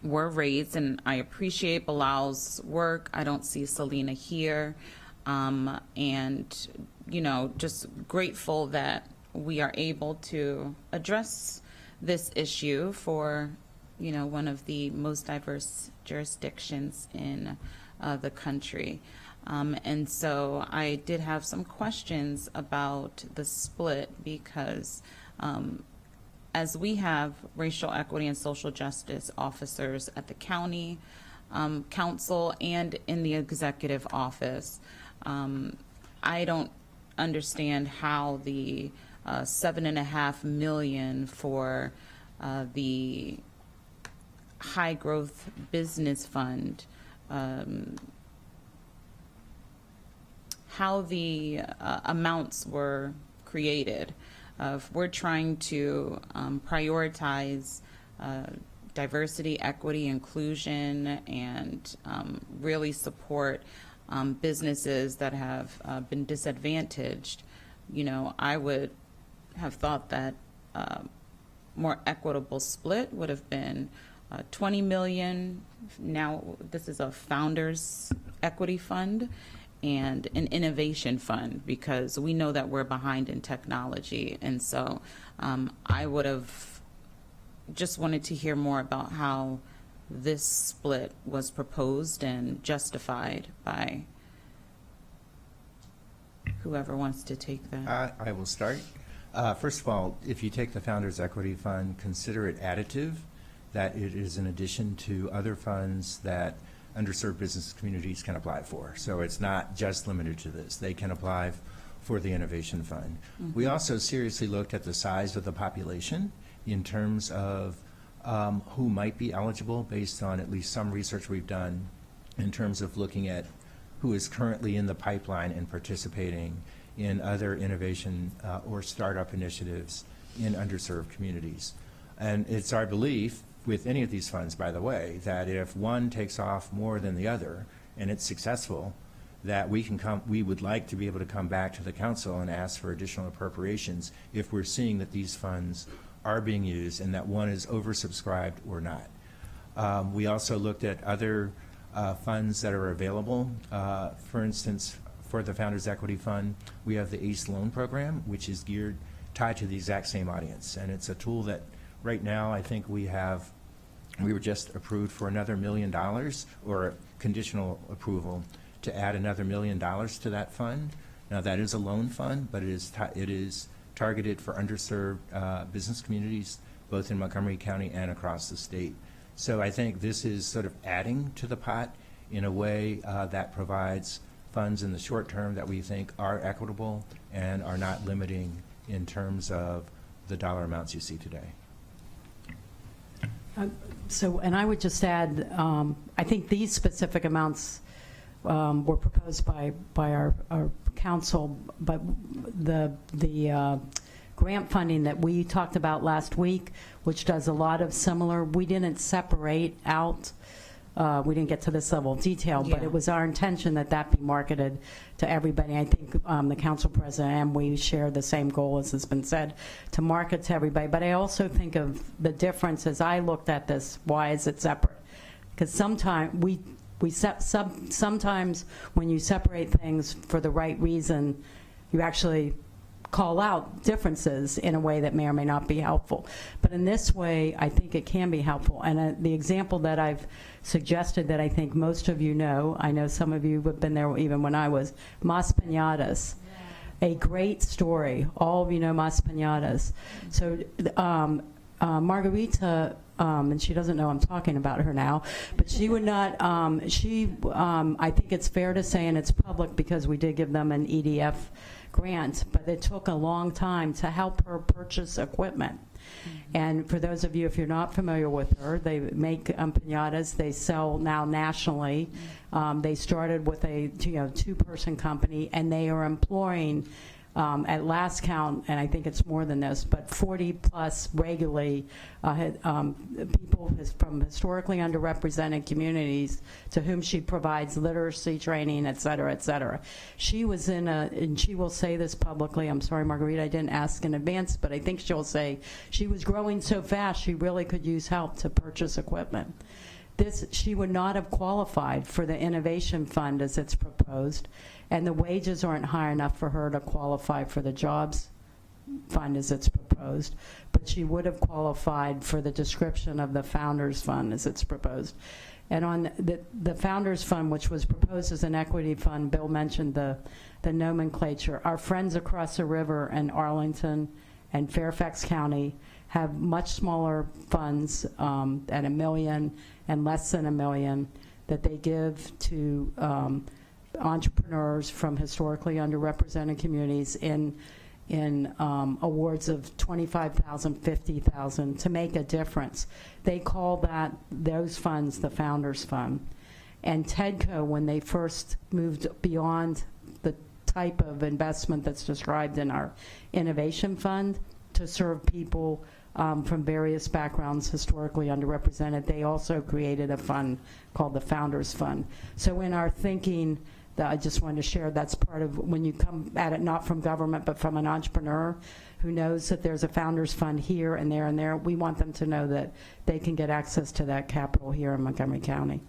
were raised, and I appreciate Bilal's work. I don't see Selena here, and you know, just grateful that we are able to address this issue for, you know, one of the most diverse jurisdictions in the country. And so I did have some questions about the split because as we have racial equity and social justice officers at the county council and in the executive office, I don't understand how the $7.5 million for the high growth business fund, how the amounts were created. We're trying to prioritize diversity, equity, inclusion, and really support businesses that have been disadvantaged. You know, I would have thought that more equitable split would have been 20 million. Now this is a founders equity fund and an innovation fund because we know that we're behind in technology. And so I would have just wanted to hear more about how this split was proposed and justified by whoever wants to take that. I will start. First of all, if you take the Founders Equity Fund, consider it additive, that it is in addition to other funds that underserved business communities can apply for. So it's not just limited to this. They can apply for the Innovation Fund. We also seriously looked at the size of the population in terms of who might be eligible based on at least some research we've done in terms of looking at who is currently in the pipeline and participating in other innovation or startup initiatives in underserved communities. And it's our belief with any of these funds, by the way, that if one takes off more than the other and it's successful, that we would like to be able to come back to the council and ask for additional appropriations if we're seeing that these funds are being used and that one is oversubscribed or not. We also looked at other funds that are available. For instance, for the Founders Equity Fund, we have the ACE loan program, which is tied to the exact same audience. And it's a tool that right now I think we were just approved for another $1 million or conditional approval to add another $1 million to that fund. Now that is a loan fund, but it is targeted for underserved business communities, both in Montgomery County and across the state. So I think this is sort of adding to the pot in a way that provides funds in the short term that we think are equitable and are not limiting in terms of the dollar amounts you see today. And I would just add, I think these specific amounts were proposed by our council, but the grant funding that we talked about last week, which does a lot of similar, we didn't separate out, we didn't get to this level of detail, but it was our intention that that be marketed to everybody. I think the council president and we share the same goal, as has been said, to market to everybody. But I also think of the difference as I looked at this, why is it separate? Because sometimes sometimes when you separate things for the right reason, you actually call out differences in a way that may or may not be helpful. But in this way, I think it can be helpful. And the example that I've suggested that I think most of you know, I know some of you have been there even when I was, Mas Piñatas. A great story. All of you know Mas Piñatas. So Margarita, and she doesn't know I'm talking about her now, but she would not, I think it's fair to say, and it's public because we did give them an EDF grant, but it took a long time to help her purchase equipment. And for those of you, if you're not familiar with her, they make piñatas. They sell now nationally. They started with a two-person company, and they are employing, at last count, and I think it's more than this, but 40 plus regularly people from historically underrepresented communities to whom she provides literacy training, et cetera, et cetera. She was and she will say this publicly, I'm sorry, Margarita, I didn't ask in advance, but I think she'll say she was growing so fast she really could use help to purchase equipment. She would not have qualified for the Innovation Fund as it's proposed, and the wages aren't high enough for her to qualify for the Jobs Fund as it's proposed, but she would have qualified for the description of the Founders Fund as it's proposed. And on the Founders Fund, which was proposed as an equity fund, Bill mentioned the nomenclature. Our friends across the river in Arlington and Fairfax County have much smaller funds at $1 million and less than $1 million that they give to entrepreneurs from historically underrepresented communities in awards of $25,000, $50,000 to make a difference. They call those funds the Founders Fund. And TEDCO, when they first moved beyond the type of investment that's described in our Innovation Fund to serve people from various backgrounds historically underrepresented, they also created a fund called the Founders Fund. So in our thinking, that I just wanted to share, that's part of when you come at it not from government but from an entrepreneur who knows that there's a Founders Fund here and there and there. We want them to know that they can get access to that capital here in Montgomery County.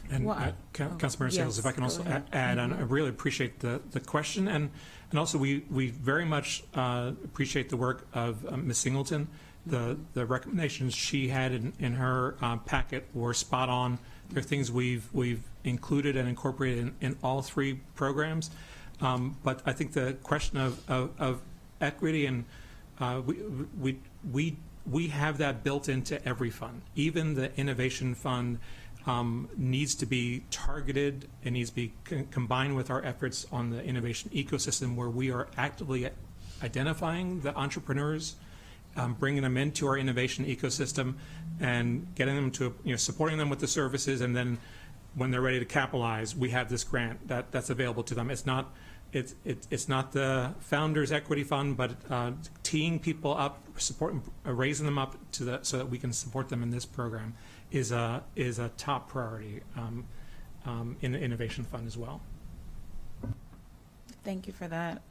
And Councilmember Sales, if I can also add on, I really appreciate the question, and also we very much appreciate the work of Ms. Singleton. The recommendations she had in her packet were spot on. There are things we've included and incorporated in all three programs, but I think the question of equity and we have that built into every fund, even the Innovation Fund. needs to be targeted. It needs to be combined with our efforts on the innovation ecosystem, where we are actively identifying the entrepreneurs, bringing them into our innovation ecosystem, and getting them to, supporting them with the services, and then when they're ready to capitalize, we have this grant that's available to them. It's not the Founders Equity Fund, but teeing people up, raising them up so that we can support them in this program is a top priority in the Innovation Fund as well. Thank you for that.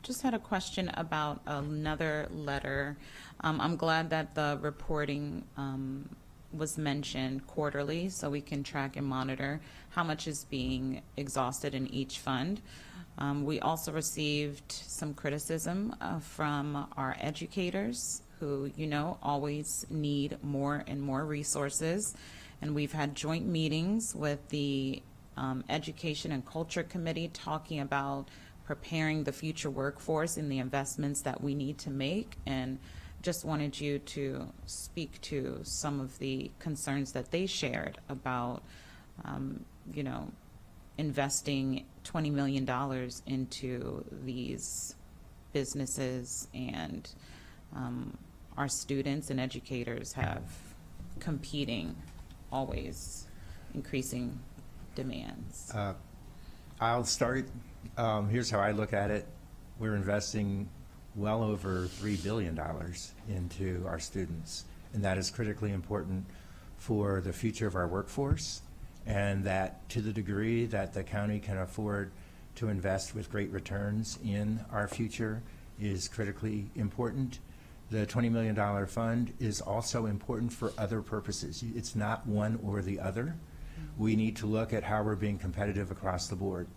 Just had a question about another letter. I'm glad that the reporting was mentioned quarterly, so we can track and monitor how much is being exhausted in each fund. We also received some criticism from our educators who, always need more and more resources. And we've had joint meetings with the Education and Culture Committee talking about preparing the future workforce and the investments that we need to make. And just wanted you to speak to some of the concerns that they shared about, investing $20 million into these businesses, and our students and educators have competing, always increasing demands. I'll start. Here's how I look at it. We're investing well over $3 billion into our students, and that is critically important for the future of our workforce, and that to the degree that the county can afford to invest with great returns in our future is critically important. The $20 million fund is also important for other purposes. It's not one or the other. We need to look at how we're being competitive across the board.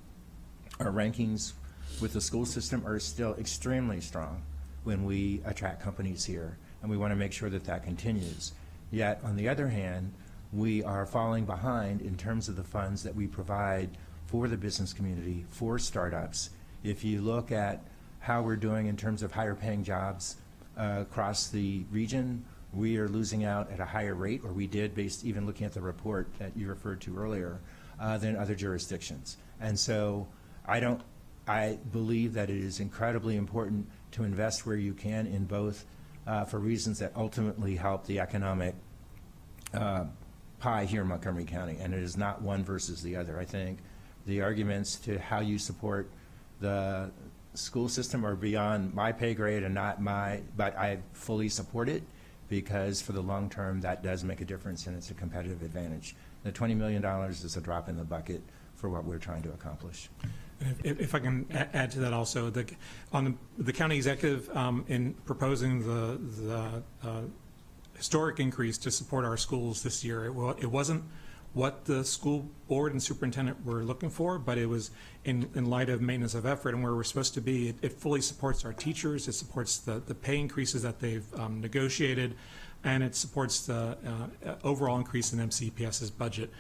Our rankings with the school system are still extremely strong when we attract companies here, and we want to make sure that that continues. Yet, on the other hand, we are falling behind in terms of the funds that we provide for the business community, for startups. If you look at how we're doing in terms of higher paying jobs across the region, we are losing out at a higher rate, or we did, based even looking at the report that you referred to earlier, than other jurisdictions. And so I believe that it is incredibly important to invest where you can in both for reasons that ultimately help the economic pie here in Montgomery County, and it is not one versus the other. I think the arguments to how you support the school system are beyond my pay grade and not but I fully support it, because for the long term that does make a difference and it's a competitive advantage. The $20 million is a drop in the bucket for what we're trying to accomplish. If I can add to that also, on the county executive in proposing the historic increase to support our schools this year, it wasn't what the school board and superintendent were looking for, but it was in light of maintenance of effort and where we're supposed to be. It fully supports our teachers. It supports the pay increases that they've negotiated, and it supports the overall increase in MCPS's budget.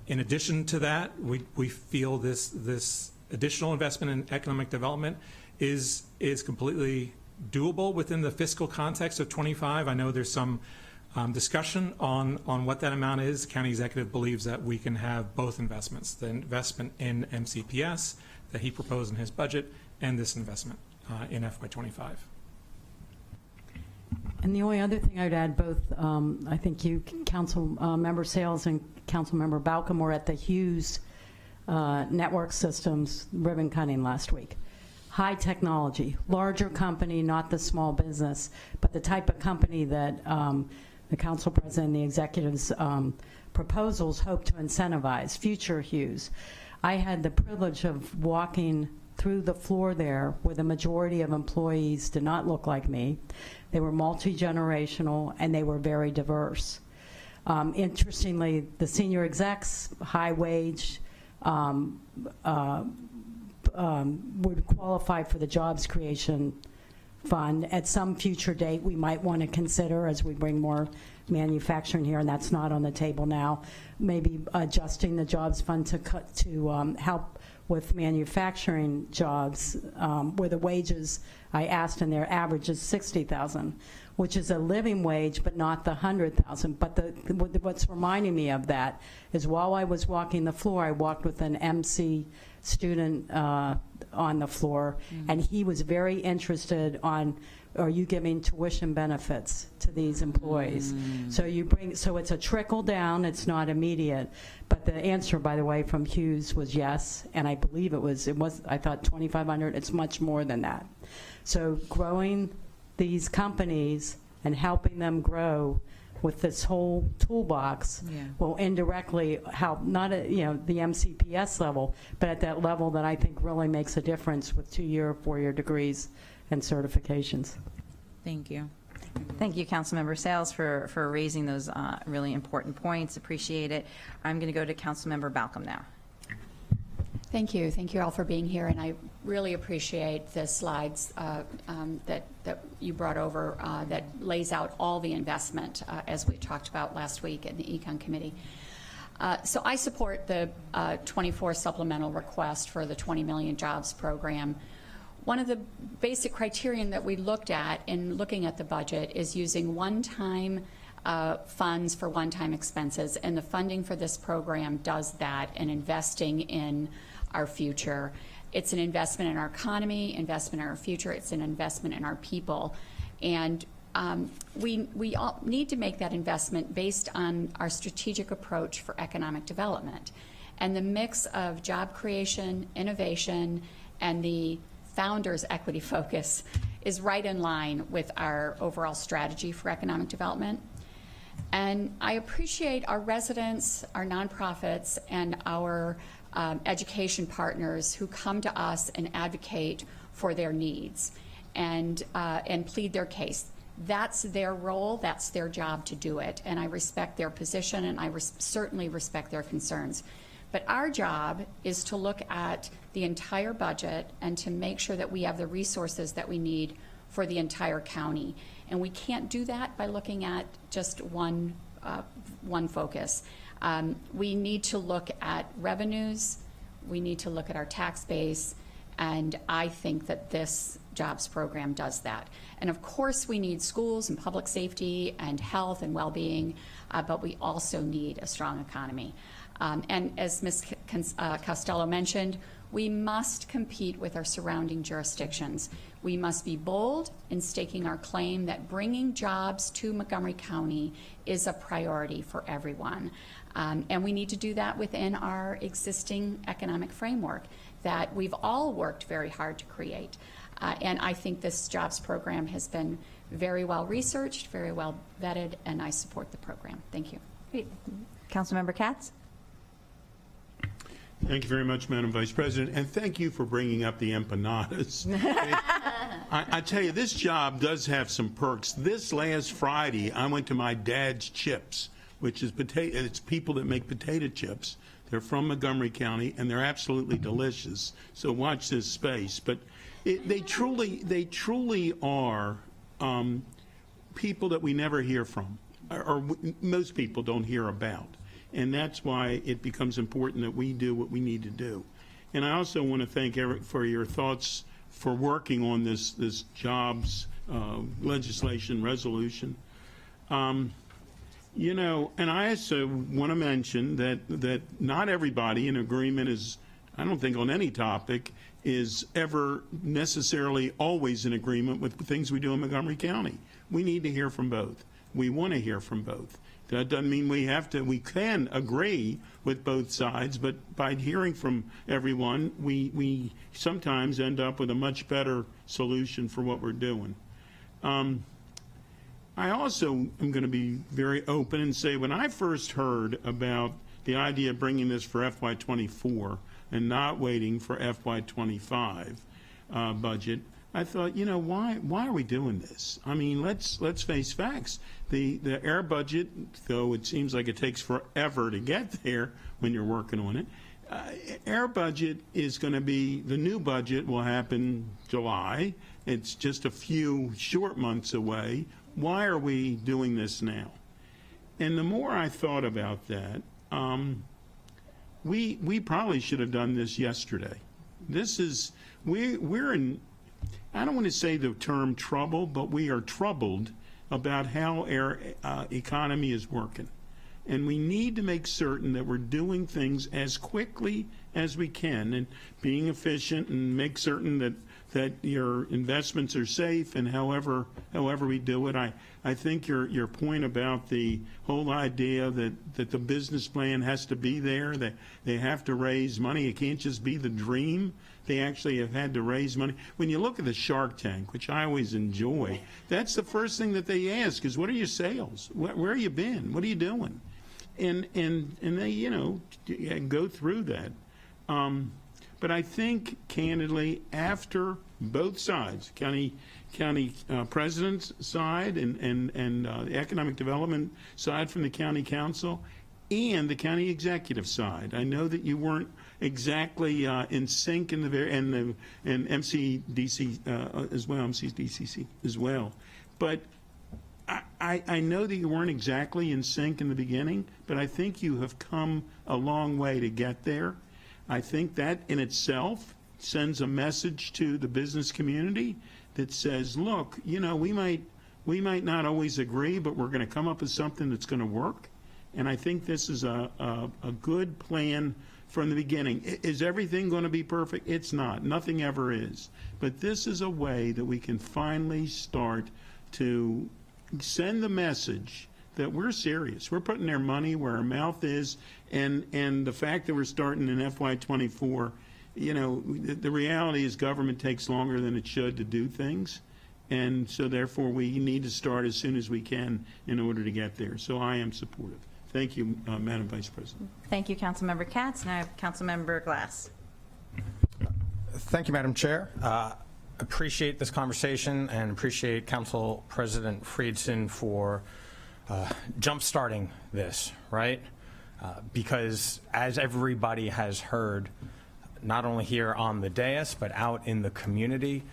In addition to that, we feel this additional investment in economic development is completely doable within the fiscal context of 25. I know there's some discussion on what that amount is. The county executive believes that we can have both investments, the investment in MCPS that he proposed in his budget and this investment in FY25. And the only other thing I'd add, both I think you, Council Member Sales and Council Member Balcom, were at the Hughes Network Systems ribbon cutting last week. High technology, larger company, not the small business, but the type of company that the Council President and the executive's proposals hope to incentivize, future Hughes. I had the privilege of walking through the floor there where the majority of employees did not look like me. They were multi-generational and they were very diverse. Interestingly, the senior execs, high wage, would qualify for the jobs creation fund. At some future date, we might want to consider, as we bring more manufacturing here, and that's not on the table now, maybe adjusting the jobs fund to help with manufacturing jobs, where the wages, I asked, and their average is $60,000. which is a living wage, but not the 100,000. But what's reminding me of that is while I was walking the floor, I walked with an MC student on the floor, and he was very interested on, are you giving tuition benefits to these employees? So it's a trickle down, it's not immediate. But the answer, by the way, from Hughes was yes, and I believe it was, I thought 2,500, it's much more than that. So growing these companies and helping them grow with this whole toolbox will indirectly help, not at the MCPS level, but at that level that I think really makes a difference with 2-year, 4-year degrees and certifications. Thank you. Thank you, Councilmember Sales, for raising those really important points. Appreciate it. I'm going to go to Councilmember Balcom now. Thank you. Thank you all for being here, and I really appreciate the slides that you brought over that lays out all the investment as we talked about last week in the ECON committee. So I support the 24 supplemental request for the 20 million jobs program. One of the basic criterion that we looked at in looking at the budget is using one-time funds for one-time expenses, and the funding for this program does that, and investing in our future. It's an investment in our economy, investment in our future, it's an investment in our people. And we all need to make that investment based on our strategic approach for economic development. And the mix of job creation, innovation, and the founders' equity focus is right in line with our overall strategy for economic development. And I appreciate our residents, our nonprofits, and our education partners who come to us and advocate for their needs and plead their case. That's their role, that's their job to do it, and I respect their position, and I certainly respect their concerns. But our job is to look at the entire budget and to make sure that we have the resources that we need for the entire county. And we can't do that by looking at just one focus. We need to look at revenues, we need to look at our tax base, and I think that this jobs program does that. And of course we need schools and public safety and health and well-being, but we also need a strong economy. And as Ms. Costello mentioned, we must compete with our surrounding jurisdictions. We must be bold in staking our claim that bringing jobs to Montgomery County is a priority for everyone. And we need to do that within our existing economic framework that we've all worked very hard to create. And I think this jobs program has been very well researched, very well vetted, and I support the program. Thank you. Great. Councilmember Katz? Thank you very much, Madam Vice President, and thank you for bringing up the empanadas. I tell you, this job does have some perks. This last Friday, I went to my dad's Chips, which is it's people that make potato chips. They're from Montgomery County, and they're absolutely delicious. So watch this space. But they truly are people that we never hear from, or most people don't hear about. And that's why it becomes important that we do what we need to do. And I also want to thank Eric for your thoughts for working on this jobs legislation resolution. You know, and I also want to mention that not everybody in agreement is, I don't think on any topic, is ever necessarily always in agreement with the things we do in Montgomery County. We need to hear from both. We want to hear from both. That doesn't mean we can agree with both sides, but by hearing from everyone, we sometimes end up with a much better solution for what we're doing. I also am going to be very open and say when I first heard about the idea of bringing this for FY24 and not waiting for FY25 budget, I thought, you know, why are we doing this? I mean, let's face facts. The air budget, though it seems like it takes forever to get there when you're working on it, air budget is going to be, the new budget will happen July. It's just a few short months away. Why are we doing this now? And the more I thought about that, we probably should have done this yesterday. We're in, I don't want to say the term trouble, but we are troubled about how our economy is working. And we need to make certain that we're doing things as quickly as we can and being efficient and make certain that your investments are safe and however we do it. I think your point about the whole idea that the business plan has to be there, that they have to raise money. It can't just be the dream. They actually have had to raise money. When you look at the Shark Tank, which I always enjoy, that's the first thing that they ask is, what are your sales? Where have you been? What are you doing? And they, go through that. But I think, candidly, after both sides, county president's side and the economic development side from the county council, and the county executive side, I know that you weren't exactly in sync in and MCDC as well, MCDCC as well, but I know that you weren't exactly in sync in the beginning, but I think you have come a long way to get there. I think that in itself sends a message to the business community that says, look, we might not always agree, but we're going to come up with something that's going to work. And I think this is a good plan from the beginning. Is everything going to be perfect? It's not. Nothing ever is. But this is a way that we can finally start to send the message that we're serious. We're putting our money where our mouth is, and the fact that we're starting in FY24, the reality is government takes longer than it should to do things, and so therefore we need to start as soon as we can in order to get there. So I am supportive. Thank you, Madam Vice President. Thank you, Councilmember Katz. Now I have Councilmember Glass. Thank you, Madam Chair. Appreciate this conversation and appreciate Council President Friedson for jump-starting this, right? Because as everybody has heard, not only here on the dais, but out in the community,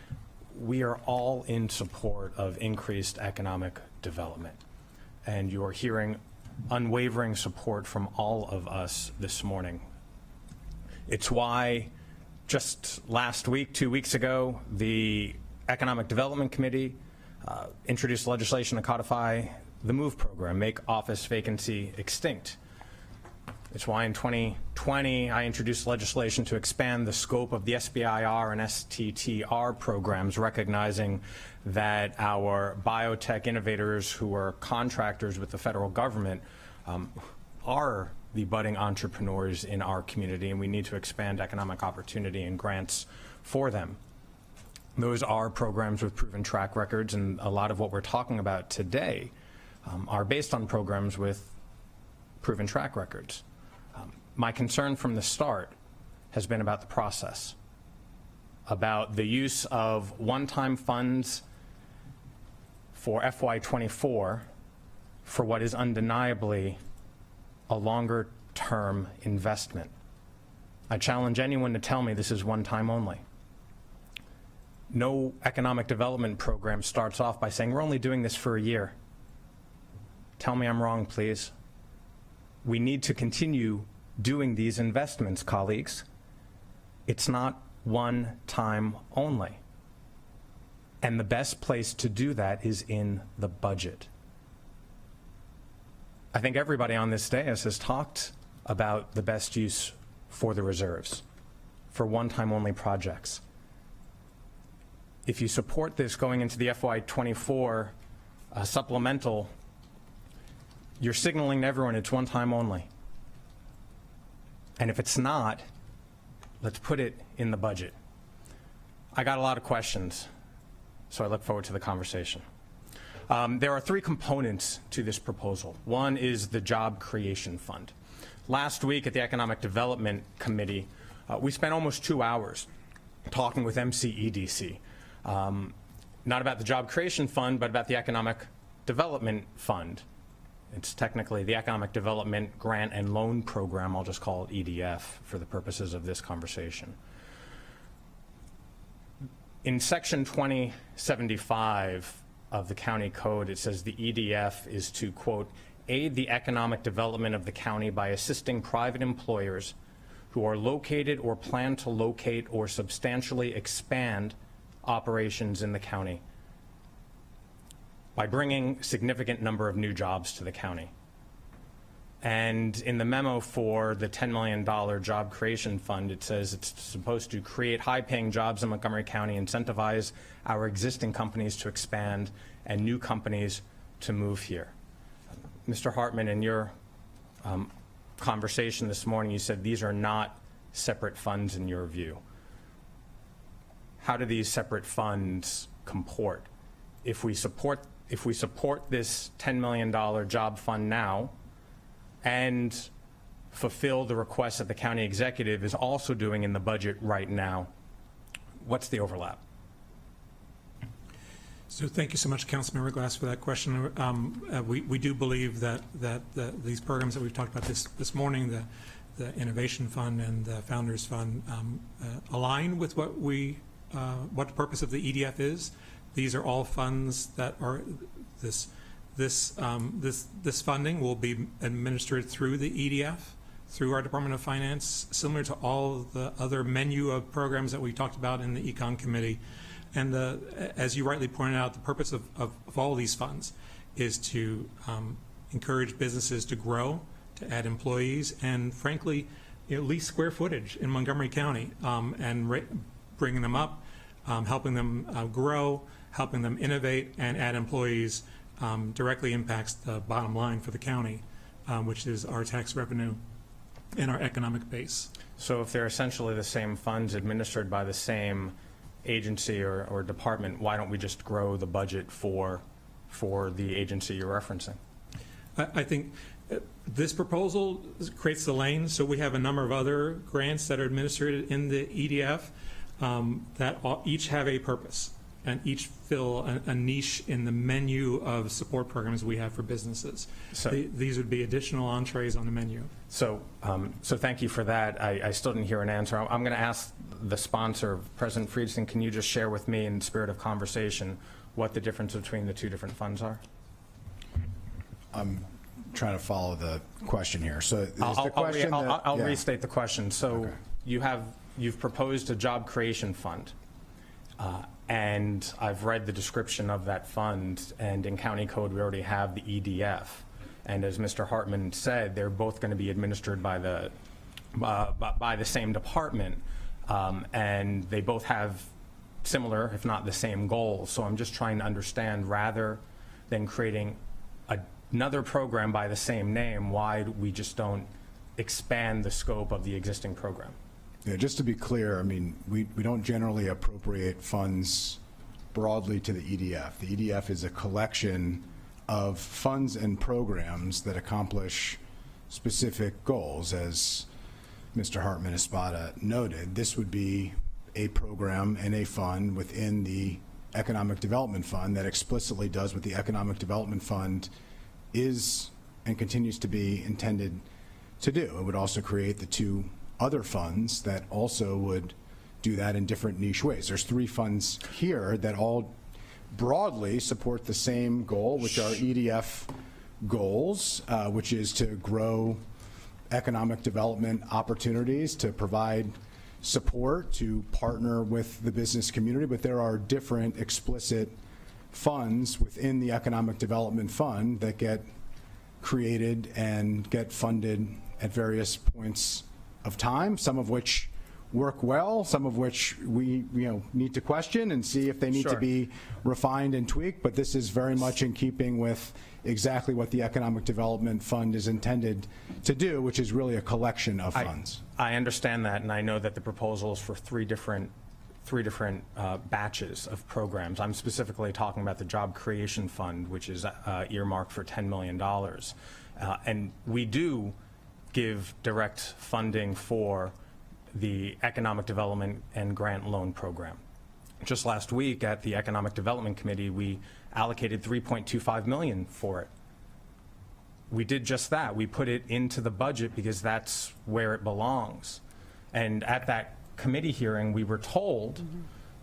we are all in support of increased economic development. And you are hearing unwavering support from all of us this morning. It's why just last week, 2 weeks ago, the Economic Development Committee introduced legislation to codify the MOVE program, Make Office Vacancy Extinct. It's why in 2020 I introduced legislation to expand the scope of the SBIR and STTR programs, recognizing that our biotech innovators who are contractors with the federal government are the budding entrepreneurs in our community, and we need to expand economic opportunity and grants for them. Those are programs with proven track records, and a lot of what we're talking about today are based on programs with proven track records. My concern from the start has been about the process, about the use of one-time funds for FY24 for what is undeniably a longer-term investment. I challenge anyone to tell me this is one time only. No economic development program starts off by saying, we're only doing this for a year. Tell me I'm wrong, please. We need to continue doing these investments, colleagues. It's not one time only. And the best place to do that is in the budget. I think everybody on this dais has talked about the best use for the reserves, for one-time only projects. If you support this going into the FY24 supplemental, you're signaling to everyone it's one time only. And if it's not, let's put it in the budget. I got a lot of questions, so I look forward to the conversation. There are three components to this proposal. One is the Job Creation Fund. Last week at the Economic Development Committee, we spent almost 2 hours talking with MCEDC, not about the Job Creation Fund, but about the Economic Development Fund. It's technically the Economic Development Grant and Loan Program. I'll just call it EDF for the purposes of this conversation. In Section 2075 of the County Code, it says the EDF is to, quote, aid the economic development of the county by assisting private employers who are located or plan to locate or substantially expand operations in the county. by bringing significant number of new jobs to the county. And in the memo for the $10 million job creation fund, it says it's supposed to create high-paying jobs in Montgomery County, incentivize our existing companies to expand, and new companies to move here. Mr. Hartman, in your conversation this morning, you said these are not separate funds in your view. How do these separate funds comport? If we support this $10 million job fund now and fulfill the request that the county executive is also doing in the budget right now, what's the overlap? So thank you so much, Councilmember Glass, for that question. We do believe that these programs that we've talked about this morning, the Innovation Fund and the Founders Fund, align with what the purpose of the EDF is. These are all funds that are this funding will be administered through the EDF, through our Department of Finance, similar to all the other menu of programs that we talked about in the ECON committee. And as you rightly pointed out, the purpose of all these funds is to encourage businesses to grow, to add employees, and frankly, lease square footage in Montgomery County, and bringing them up, helping them grow, helping them innovate and add employees directly impacts the bottom line for the county, which is our tax revenue and our economic base. So if they're essentially the same funds administered by the same agency or department, why don't we just grow the budget for the agency you're referencing? I think this proposal creates the lane, so we have a number of other grants that are administered in the EDF that each have a purpose and each fill a niche in the menu of support programs we have for businesses. So these would be additional entrees on the menu. So thank you for that. I still didn't hear an answer. I'm going to ask the sponsor, President Friedson, can you just share with me in the spirit of conversation what the difference between the two different funds are? I'm trying to follow the question here. So is the question I'll restate the question. So okay. You've proposed a job creation fund. And I've read the description of that fund, and in county code we already have the EDF. And as Mr. Hartman said, they're both going to be administered by the same department, and they both have similar, if not the same, goals. So I'm just trying to understand, rather than creating another program by the same name, why we just don't expand the scope of the existing program. Yeah, just to be clear, I mean, we don't generally appropriate funds broadly to the EDF. The EDF is a collection of funds and programs that accomplish specific goals. As Mr. Hartman Espada noted, this would be a program and a fund within the Economic Development Fund that explicitly does what the Economic Development Fund is and continues to be intended to do. It would also create the two other funds that also would do that in different niche ways. There's three funds here that all broadly support the same goal, which are EDF goals, which is to grow economic development opportunities, to provide support, to partner with the business community. But there are different explicit funds within the Economic Development Fund that get created and get funded at various points of time, some of which work well, some of which we need to question and see if they need to be refined and tweaked. But this is very much in keeping with exactly what the Economic Development Fund is intended to do, which is really a collection of funds. I understand that, and I know that the proposal is for three different batches of programs. I'm specifically talking about the Job Creation Fund, which is earmarked for $10 million. And we do give direct funding for the Economic Development and Grant Loan Program. Just last week at the Economic Development Committee, we allocated $3.25 million for it. We did just that. We put it into the budget because that's where it belongs. And at that committee hearing, we were told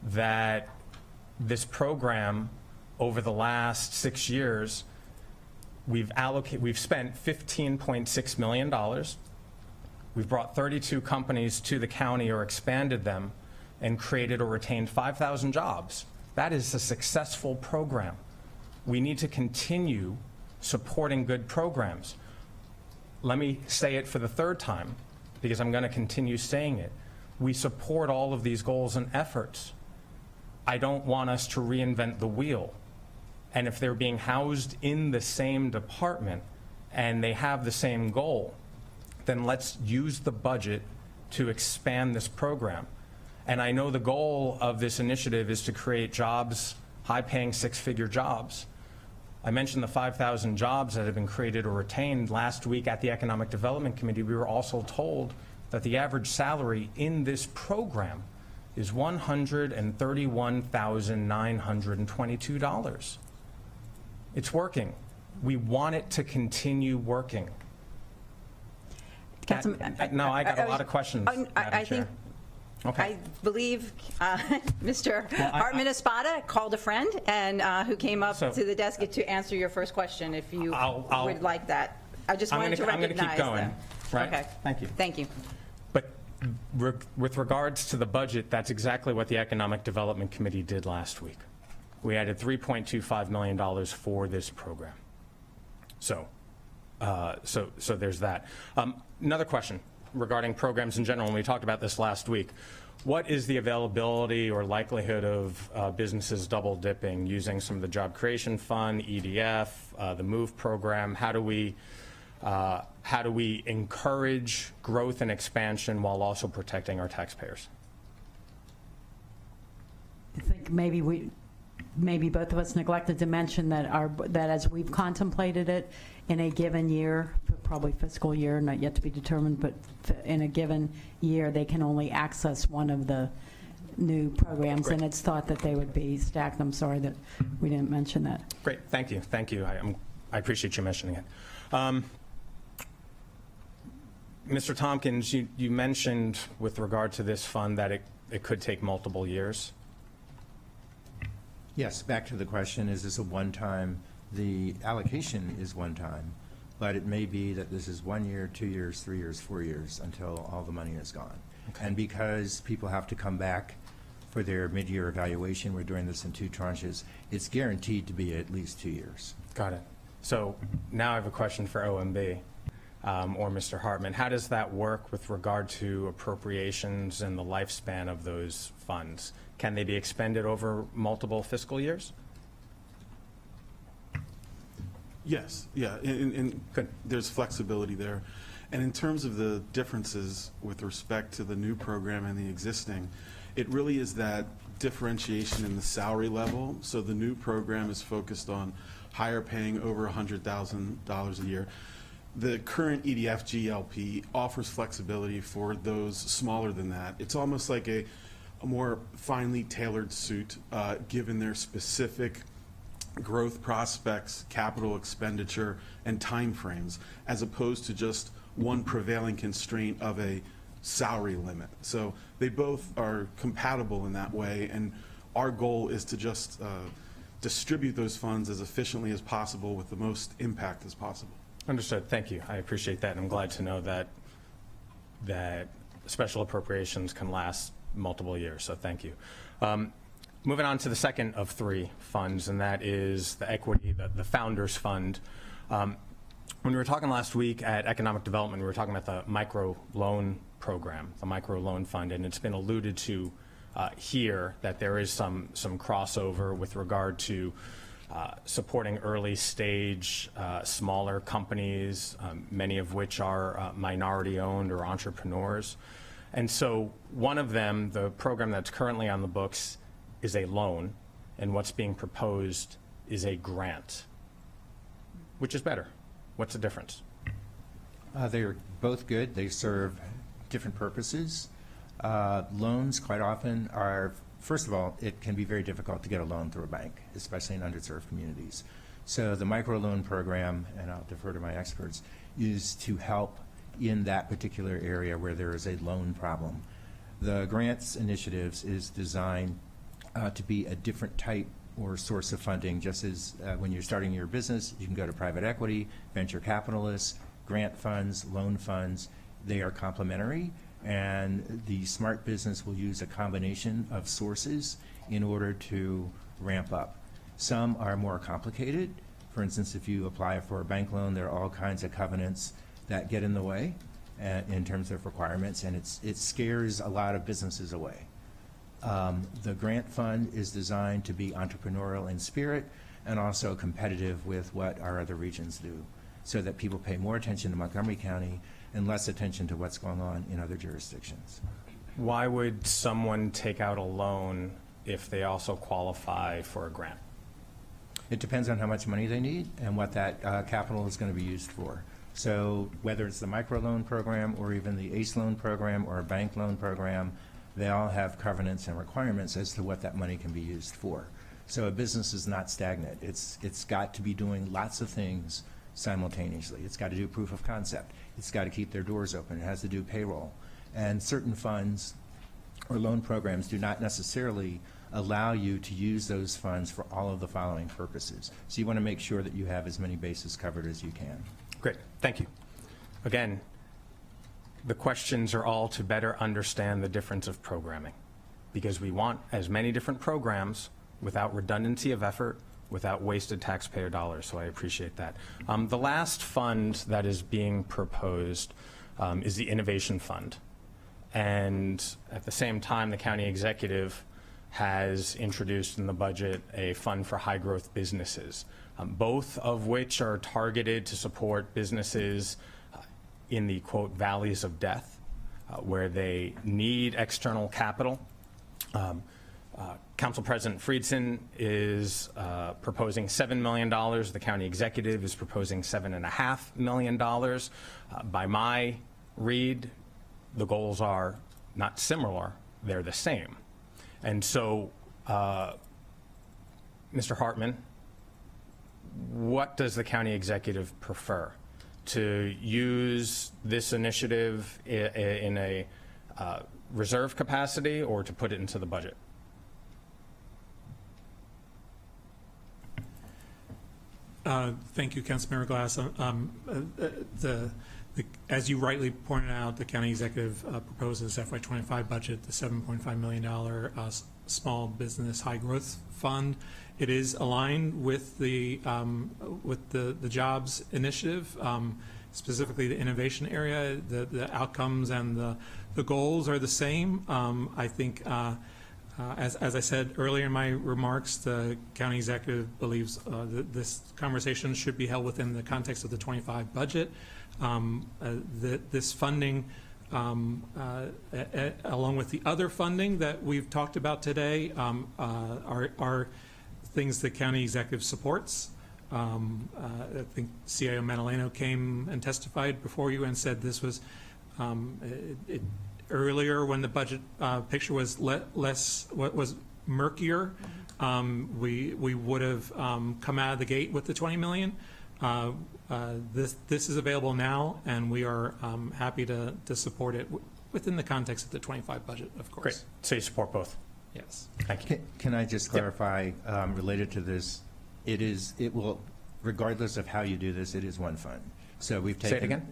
that this program, over the last 6 years, we've spent $15.6 million. We've brought 32 companies to the county or expanded them and created or retained 5,000 jobs. That is a successful program. we need to continue supporting good programs. Let me say it for the third time, because I'm going to continue saying it. We support all of these goals and efforts. I don't want us to reinvent the wheel. And if they're being housed in the same department and they have the same goal, then let's use the budget to expand this program. And I know the goal of this initiative is to create jobs, high-paying six-figure jobs. I mentioned the 5,000 jobs that have been created or retained. Last week at the Economic Development Committee, we were also told that the average salary in this program is $131,922. It's working. We want it to continue working. No, I got a lot of questions, Madam I Chair. think, Okay. I believe Mr. Hartman Espada called a friend and who came up So- to the desk to answer your first question, if you I'll- would like that. I just I'm wanted to gonna recognize keep going, them. right? Okay. Thank you. Thank you. But with regards to the budget, that's exactly what the Economic Development Committee did last week. We added $3.25 million for this program. So there's that. Another question regarding programs in general, and we talked about this last week. What is the availability or likelihood of businesses double dipping using some of the Job Creation Fund, EDF, the MOVE program? How do we encourage growth and expansion while also protecting our taxpayers? I think maybe both of us neglected to mention that as we've contemplated it in a given year, probably fiscal year, not yet to be determined, but in a given year, they can only access one of the new programs, and it's thought that they would be stacked. I'm sorry that we didn't mention that. Great, thank you, thank you. I appreciate you mentioning it. Mr. Tompkins, you mentioned with regard to this fund that it could take multiple years. Yes, back to the question, is this a one-time? The allocation is one time, but it may be that this is 1 year, 2 years, 3 years, 4 years until all the money is gone. Okay. And because people have to come back for their mid-year evaluation, we're doing this in 2 tranches, it's guaranteed to be at least 2 years. Got it. So now I have a question for OMB or Mr. Hartman. How does that work with regard to appropriations and the lifespan of those funds? Can they be expended over multiple fiscal years? Yes, yeah, and Good. there's flexibility there. And in terms of the differences with respect to the new program and the existing, it really is that differentiation in the salary level. So the new program is focused on higher paying, over $100,000 a year. The current EDF GLP offers flexibility for those smaller than that. It's almost like a more finely tailored suit, given their specific growth prospects, capital expenditure, and timeframes, as opposed to just one prevailing constraint of a salary limit. So they both are compatible in that way, and our goal is to just distribute those funds as efficiently as possible with the most impact as possible. Understood. Thank you. I appreciate that, and I'm glad to know that special appropriations can last multiple years, so thank you. Moving on to the second of 3 funds, and that is the equity, the Founders Fund. When we were talking last week at Economic Development, we were talking about the micro loan program, the micro loan fund, and it's been alluded to here that there is some crossover with regard to supporting early stage smaller companies, many of which are minority owned or entrepreneurs. And so one of them, the program that's currently on the books, is a loan, and what's being proposed is a grant. Which is better? What's the difference? They're both good. They serve different purposes. Loans quite often are, first of all, it can be very difficult to get a loan through a bank, especially in underserved communities. So the microloan program, and I'll defer to my experts, is to help in that particular area where there is a loan problem. The grants initiatives is designed to be a different type or source of funding, just as when you're starting your business, you can go to private equity, venture capitalists, grant funds, loan funds. They are complementary, and the smart business will use a combination of sources in order to ramp up. Some are more complicated. For instance, if you apply for a bank loan, there are all kinds of covenants that get in the way in terms of requirements, and it scares a lot of businesses away. The grant fund is designed to be entrepreneurial in spirit and also competitive with what our other regions do, so that people pay more attention to Montgomery County and less attention to what's going on in other jurisdictions. Why would someone take out a loan if they also qualify for a grant? It depends on how much money they need and what that capital is going to be used for. So whether it's the microloan program or even the ACE loan program or a bank loan program, they all have covenants and requirements as to what that money can be used for. So a business is not stagnant. It's got to be doing lots of things simultaneously. It's got to do proof of concept. It's got to keep their doors open. It has to do payroll. And certain funds or loan programs do not necessarily allow you to use those funds for all of the following purposes. So you want to make sure that you have as many bases covered as you can. Great, thank you. Again, the questions are all to better understand the difference of programming, because we want as many different programs without redundancy of effort, without wasted taxpayer dollars, so I appreciate that. The last fund that is being proposed is the Innovation Fund. And at the same time, the county executive has introduced in the budget a fund for high-growth businesses, both of which are targeted to support businesses in the, quote, valleys of death, where they need external capital. Council President Friedson is proposing $7 million. The county executive is proposing $7.5 million. By my read, the goals are not similar, they're the same. And so, Mr. Hartman, what does the county executive prefer? To use this initiative in a reserve capacity or to put it into the budget? Thank you, Councilmember Glass. As you rightly pointed out, the county executive proposes FY25 budget, the $7.5 million small business high growth fund. It is aligned with the jobs initiative, specifically the innovation area. The outcomes and the goals are the same. I think, as I said earlier in my remarks, the county executive believes that this conversation should be held within the context of the 25 budget. This funding, along with the other funding that we've talked about today, are things the county executive supports. I think CIO Madaleno came and testified before you and said this was earlier when the budget picture was was murkier. We would have come out of the gate with the $20 million. This is available now, and we are happy to support it within the context of the 25 budget, of course. Great. So you support both? Yes. Thank you. Can I just clarify, related to this, it will, regardless of how you do this, it is one fund. So we've taken. Say it again?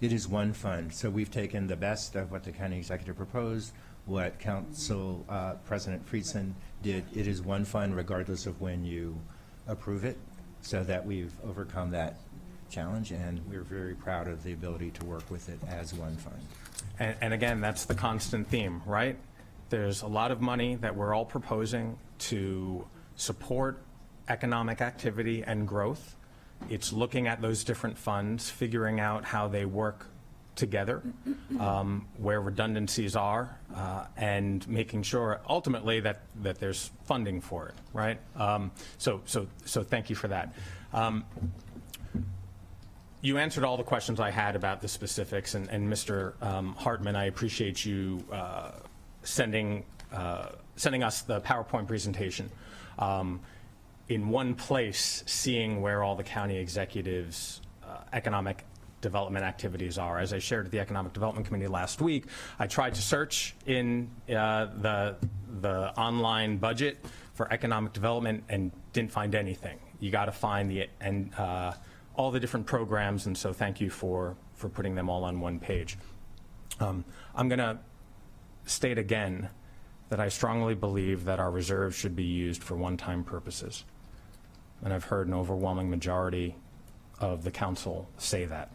It is one fund. So we've taken the best of what the county executive proposed, what Council President Friedson did. It is one fund regardless of when you approve it, so that we've overcome that challenge, and we're very proud of the ability to work with it as one fund. And again, that's the constant theme, right? There's a lot of money that we're all proposing to support economic activity and growth. It's looking at those different funds, figuring out how they work together, where redundancies are, and making sure ultimately that there's funding for it, right? So thank you for that. You answered all the questions I had about the specifics, and Mr. Hartman, I appreciate you sending us the PowerPoint presentation. In one place, seeing where all the county executives' economic development activities are. As I shared at the Economic Development Committee last week, I tried to search in the online budget for economic development and didn't find anything. You got to find all the different programs, and so thank you for putting them all on one page. I'm going to state again that I strongly believe that our reserves should be used for one-time purposes. and I've heard an overwhelming majority of the council say that.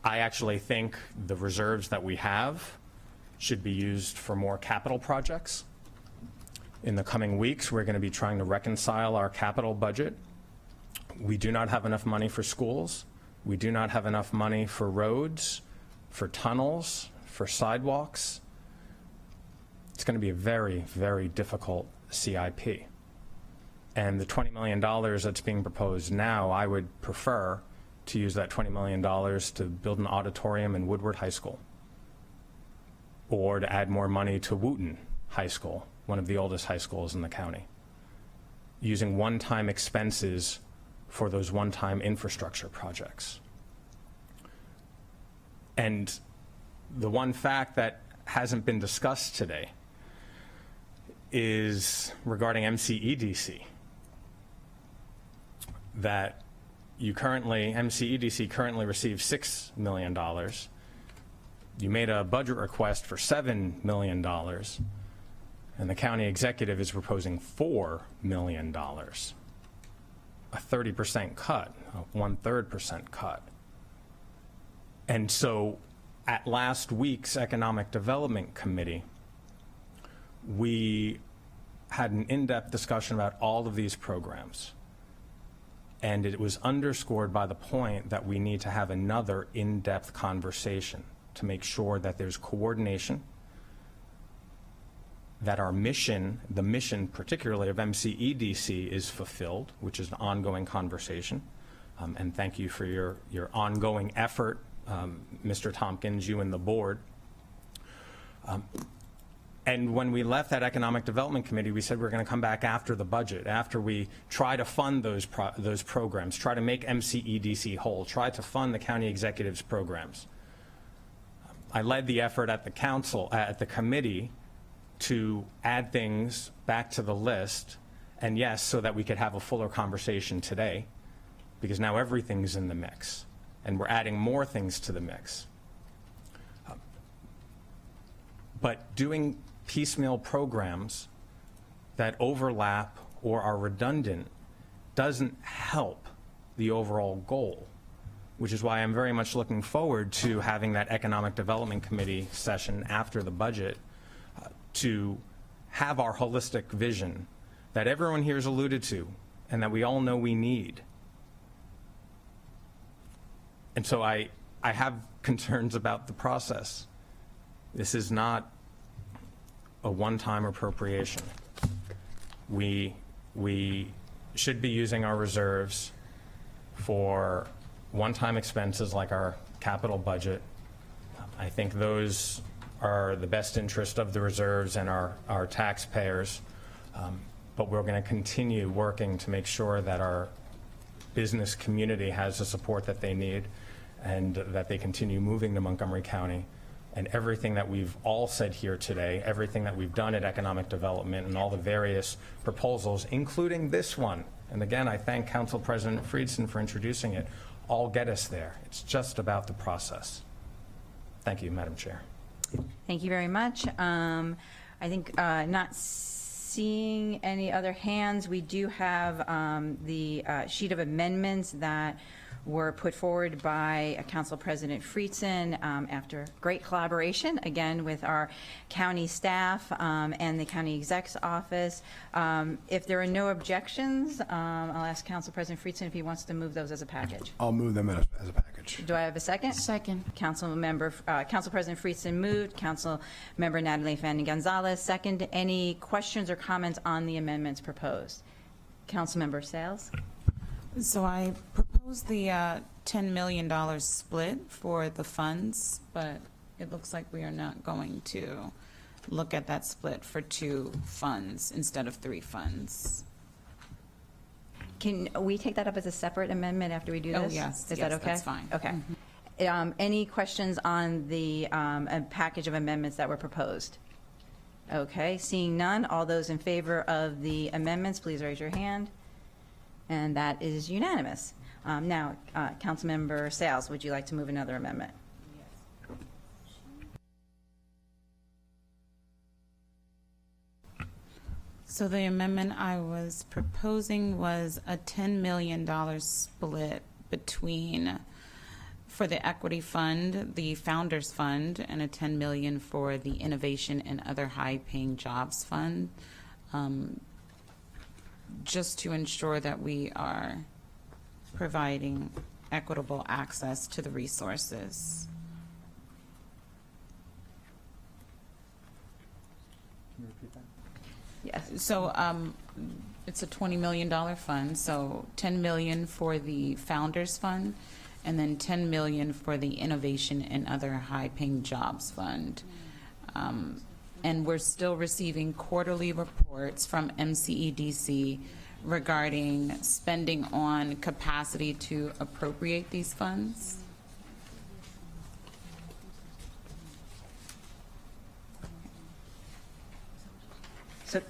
I actually think the reserves that we have should be used for more capital projects. In the coming weeks, we're going to be trying to reconcile our capital budget. We do not have enough money for schools. We do not have enough money for roads, for tunnels, for sidewalks. It's going to be a very, very difficult CIP. And the $20 million that's being proposed now, I would prefer to use that $20 million to build an auditorium in Woodward High School, or to add more money to Wooten High School, one of the oldest high schools in the county, using one-time expenses for those one-time infrastructure projects. And the one fact that hasn't been discussed today is regarding MCEDC, that MCEDC currently receives $6 million. You made a budget request for $7 million, and the county executive is proposing $4 million, a 30% cut, a 1/3% cut. And so at last week's Economic Development Committee, we had an in-depth discussion about all of these programs. And it was underscored by the point that we need to have another in-depth conversation to make sure that there's coordination, that our mission, the mission particularly of MCEDC, is fulfilled, which is an ongoing conversation. And thank you for your ongoing effort, Mr. Tompkins, you and the board. And when we left that Economic Development Committee, we said we're going to come back after the budget, after we try to fund those programs, try to make MCEDC whole, try to fund the county executive's programs. I led the effort at the council, at the committee, to add things back to the list, and yes, so that we could have a fuller conversation today, because now everything's in the mix, and we're adding more things to the mix. But doing piecemeal programs that overlap or are redundant doesn't help the overall goal, which is why I'm very much looking forward to having that Economic Development Committee session after the budget to have our holistic vision that everyone here has alluded to and that we all know we need. And so I have concerns about the process. This is not a one-time appropriation. We should be using our reserves for one-time expenses like our capital budget. I think those are the best interest of the reserves and our taxpayers. But we're going to continue working to make sure that our business community has the support that they need and that they continue moving to Montgomery County. And everything that we've all said here today, everything that we've done at economic development and all the various proposals, including this one, and again, I thank Council President Friedson for introducing it, all get us there. It's just about the process. Thank you, Madam Chair. Thank you very much. I think not seeing any other hands, we do have the sheet of amendments that were put forward by Council President Friedson after great collaboration, again, with our county staff and the county exec's office. If there are no objections, I'll ask Council President Friedson if he wants to move those as a package. I'll move them as a package. Do I have a second? Second. Council President Friedson moved. Council Member Natalie Fanning Gonzalez second. Any questions or comments on the amendments proposed? Council Member Sales. So I proposed the $10 million split for the funds, but it looks like we are not going to look at that split for 2 funds instead of 3 funds. Can we take that up as a separate amendment after we do this? Oh, yes. Is Yes, that okay? that's fine. Okay. Any questions on the package of amendments that were proposed? Okay, seeing none, all those in favor of the amendments, please raise your hand. And that is unanimous. Now, Councilmember Sales, would you like to move another amendment? So the amendment I was proposing was a $10 million split between, for the equity fund, the Founders Fund, and a $10 million for the Innovation and Other High-Paying Jobs Fund, just to ensure that we are providing equitable access to the resources. Yes. So it's a $20 million fund, so $10 million for the Founders Fund, and then $10 million for the Innovation and Other High-Paying Jobs Fund. And we're still receiving quarterly reports from MCEDC regarding spending on capacity to appropriate these funds. So,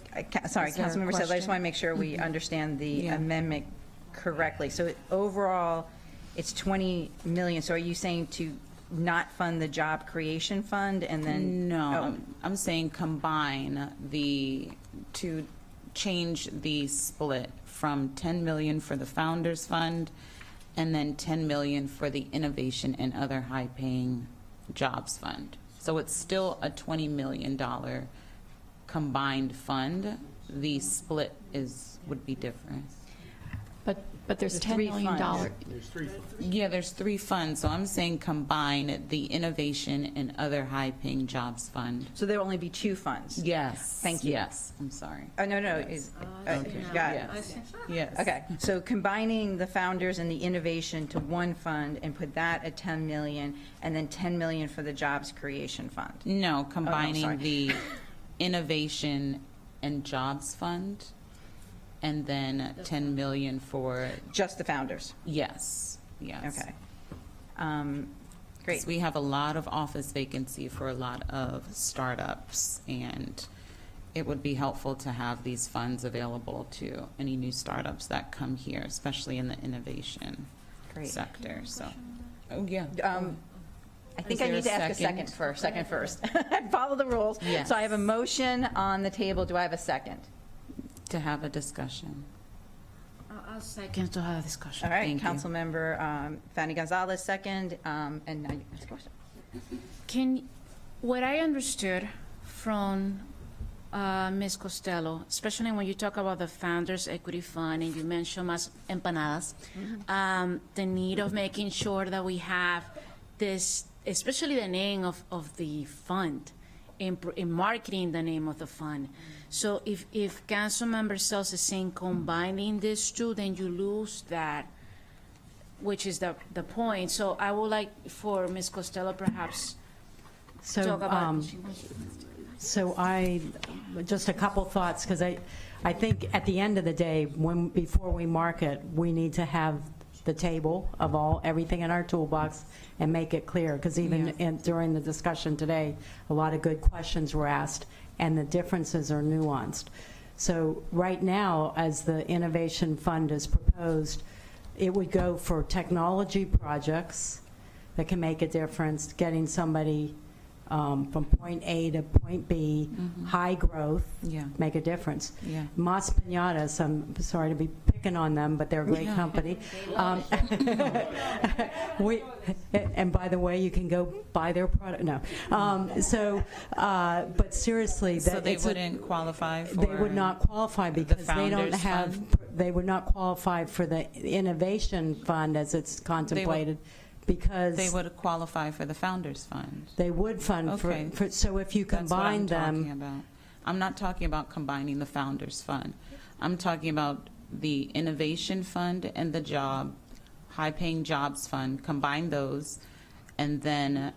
sorry, Is there a Councilmember Sedler, I just question? want to make sure we understand the Yeah. amendment correctly. So overall, it's 20 million. So are you saying to not fund the job creation fund and then? No, I'm saying combine to change the split from 10 million for the Founders Fund and then 10 million for the Innovation and Other High-Paying Jobs Fund. So it's still a $20 million combined fund. The split would be different. But there's $10 three million. funds. Yeah, there's 3 funds, so I'm saying combine the Innovation and Other High-Paying Jobs Fund. So there'll only be 2 funds? Yes. Thank you. Yes, I'm sorry. Oh, no, got it. Yes. Yes. Okay, so combining the Founders and the Innovation to one fund and put that at 10 million, and then 10 million for the Jobs Creation Fund? No, combining sorry. the Innovation and Jobs Fund, and then 10 million for, Just the Founders? yes, yes. Okay. Great. 'Cause we have a lot of office vacancy for a lot of startups, and it would be helpful to have these funds available to any new startups that come here, especially in the innovation Great. sector, so. Oh, yeah. I think Is I there need to a ask second? second first. Follow the rules. Yes. So I have a motion on the table. Do I have a second? To have a discussion. I'll second to have a discussion. All right, Thank you. Councilmember Fanny Gonzalez, second, and now you ask a question. What I understood from Ms. Costello, especially when you talk about the Founders Equity Fund and you mention Mas Empanadas, the need of making sure that we have this, especially the name of the fund, in marketing the name of the fund. So if Councilmember Sells is saying combining these two, then you lose that, which is the point. So I would like for Ms. Costello perhaps So, talk about. So just a couple thoughts, because I think at the end of the day, before we market, we need to have the table of everything in our toolbox and make it clear, because even during the discussion today, a lot of good questions were asked, and the differences are nuanced. So right now, as the Innovation Fund is proposed, it would go for technology projects that can make a difference, getting somebody from point A to point B, high growth, Yeah. make a difference. Yeah. Mas Piñatas, I'm sorry to be picking on them, but they're a great company. And by the way, you can go buy their product, no. But seriously. So they wouldn't qualify for? They would not qualify because they don't Founders have, Fund? they would not qualify for the Innovation Fund as it's contemplated, because They would qualify for the Founders Fund. they would fund Okay. so if you That's what I'm combine talking them. about. I'm not talking about combining the Founders Fund. I'm talking about the Innovation Fund and the High-Paying Jobs Fund, combine those, and then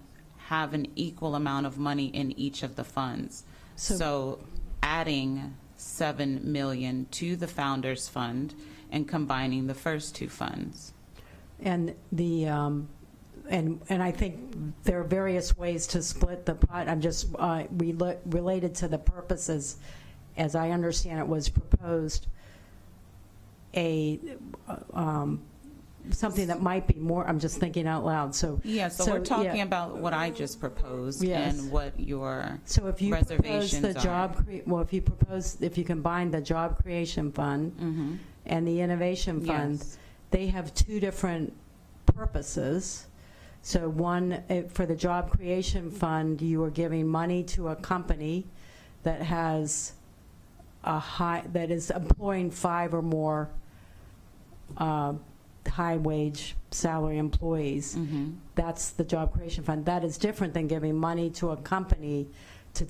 have an equal amount of money in each of the funds. So adding 7 million to the Founders Fund and combining the first 2 funds. And the, and I think there are various ways to split the pot. I'm just, related to the purposes, as I understand it was proposed, something that might be more, I'm just thinking out loud, so. Yeah, so we're talking yeah. about what I just proposed Yes. and what your So if you propose reservations the are. job, if you combine the job creation fund and the innovation fund, Yes. they have two different purposes. So one, for the job creation fund, you are giving money to a company that has that is employing 5 or more high wage salary employees. That's the job creation fund. That is different than giving money to a company to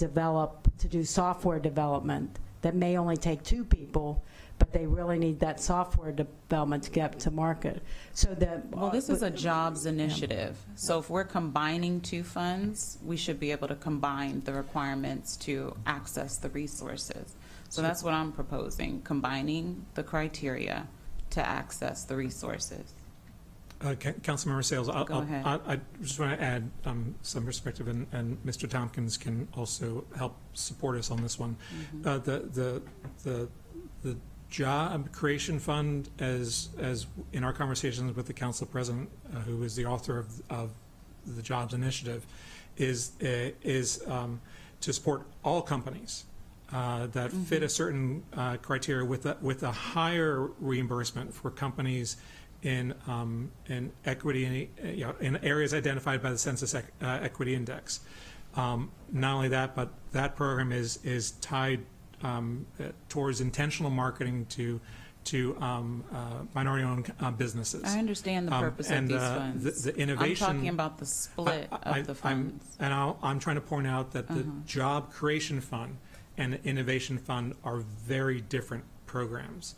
do software development that may only take 2 people, but they really need that software development to get to market. So Well, this is a jobs initiative. So if we're combining 2 funds, we should be able to combine the requirements to access the resources. So that's what I'm proposing, combining the criteria to access the resources. Councilmember Sales, Go ahead. I just want to add some perspective, and Mr. Tompkins can also help support us on this one. The job creation fund, as in our conversations with the council president, who is the author of the jobs initiative, is to support all companies that fit a certain criteria with a higher reimbursement for companies in equity, in areas identified by the Census Equity Index. Not only that, but that program is tied towards intentional marketing to minority-owned businesses. I understand the purpose of these funds. The innovation. I'm talking about the split of the funds. I'm trying to point out that the Job Creation Fund and the Innovation Fund are very different programs.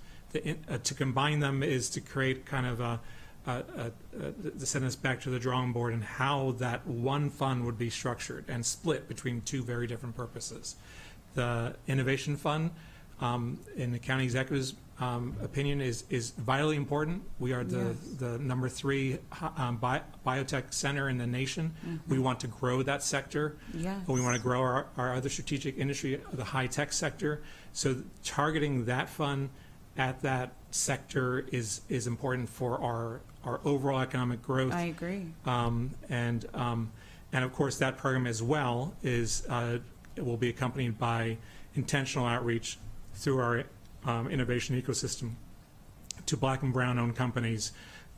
To combine them is to create kind of to send us back to the drawing board and how that one fund would be structured and split between 2 very different purposes. The Innovation Fund, in the county executive's opinion, is vitally important. We are the number 3 biotech center in the nation. We want to grow that sector. Yes. We want to grow our other strategic industry, the high-tech sector. So targeting that fund at that sector is important for our overall economic growth. I agree. And of course, that program as well it will be accompanied by intentional outreach through our innovation ecosystem to Black and Brown owned companies.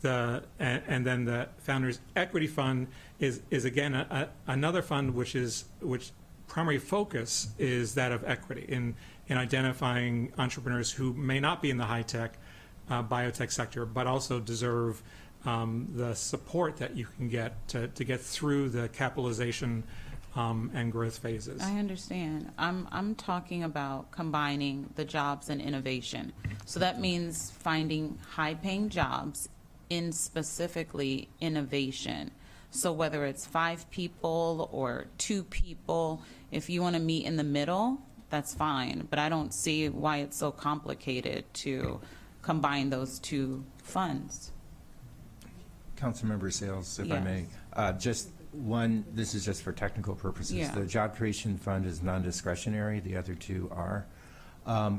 And then the Founders Equity Fund is again another fund which primary focus is that of equity in identifying entrepreneurs who may not be in the high-tech biotech sector, but also deserve the support that you can get to get through the capitalization and growth phases. I understand. I'm talking about combining the jobs and innovation. So that means finding high-paying jobs in specifically innovation. So whether it's 5 people or 2 people, if you want to meet in the middle, that's fine. But I don't see why it's so complicated to combine those 2 funds. Councilmember Sales, if I Yes. may, just one, this is just for technical purposes. Yeah. The Job Creation Fund is non-discretionary, the other 2 are.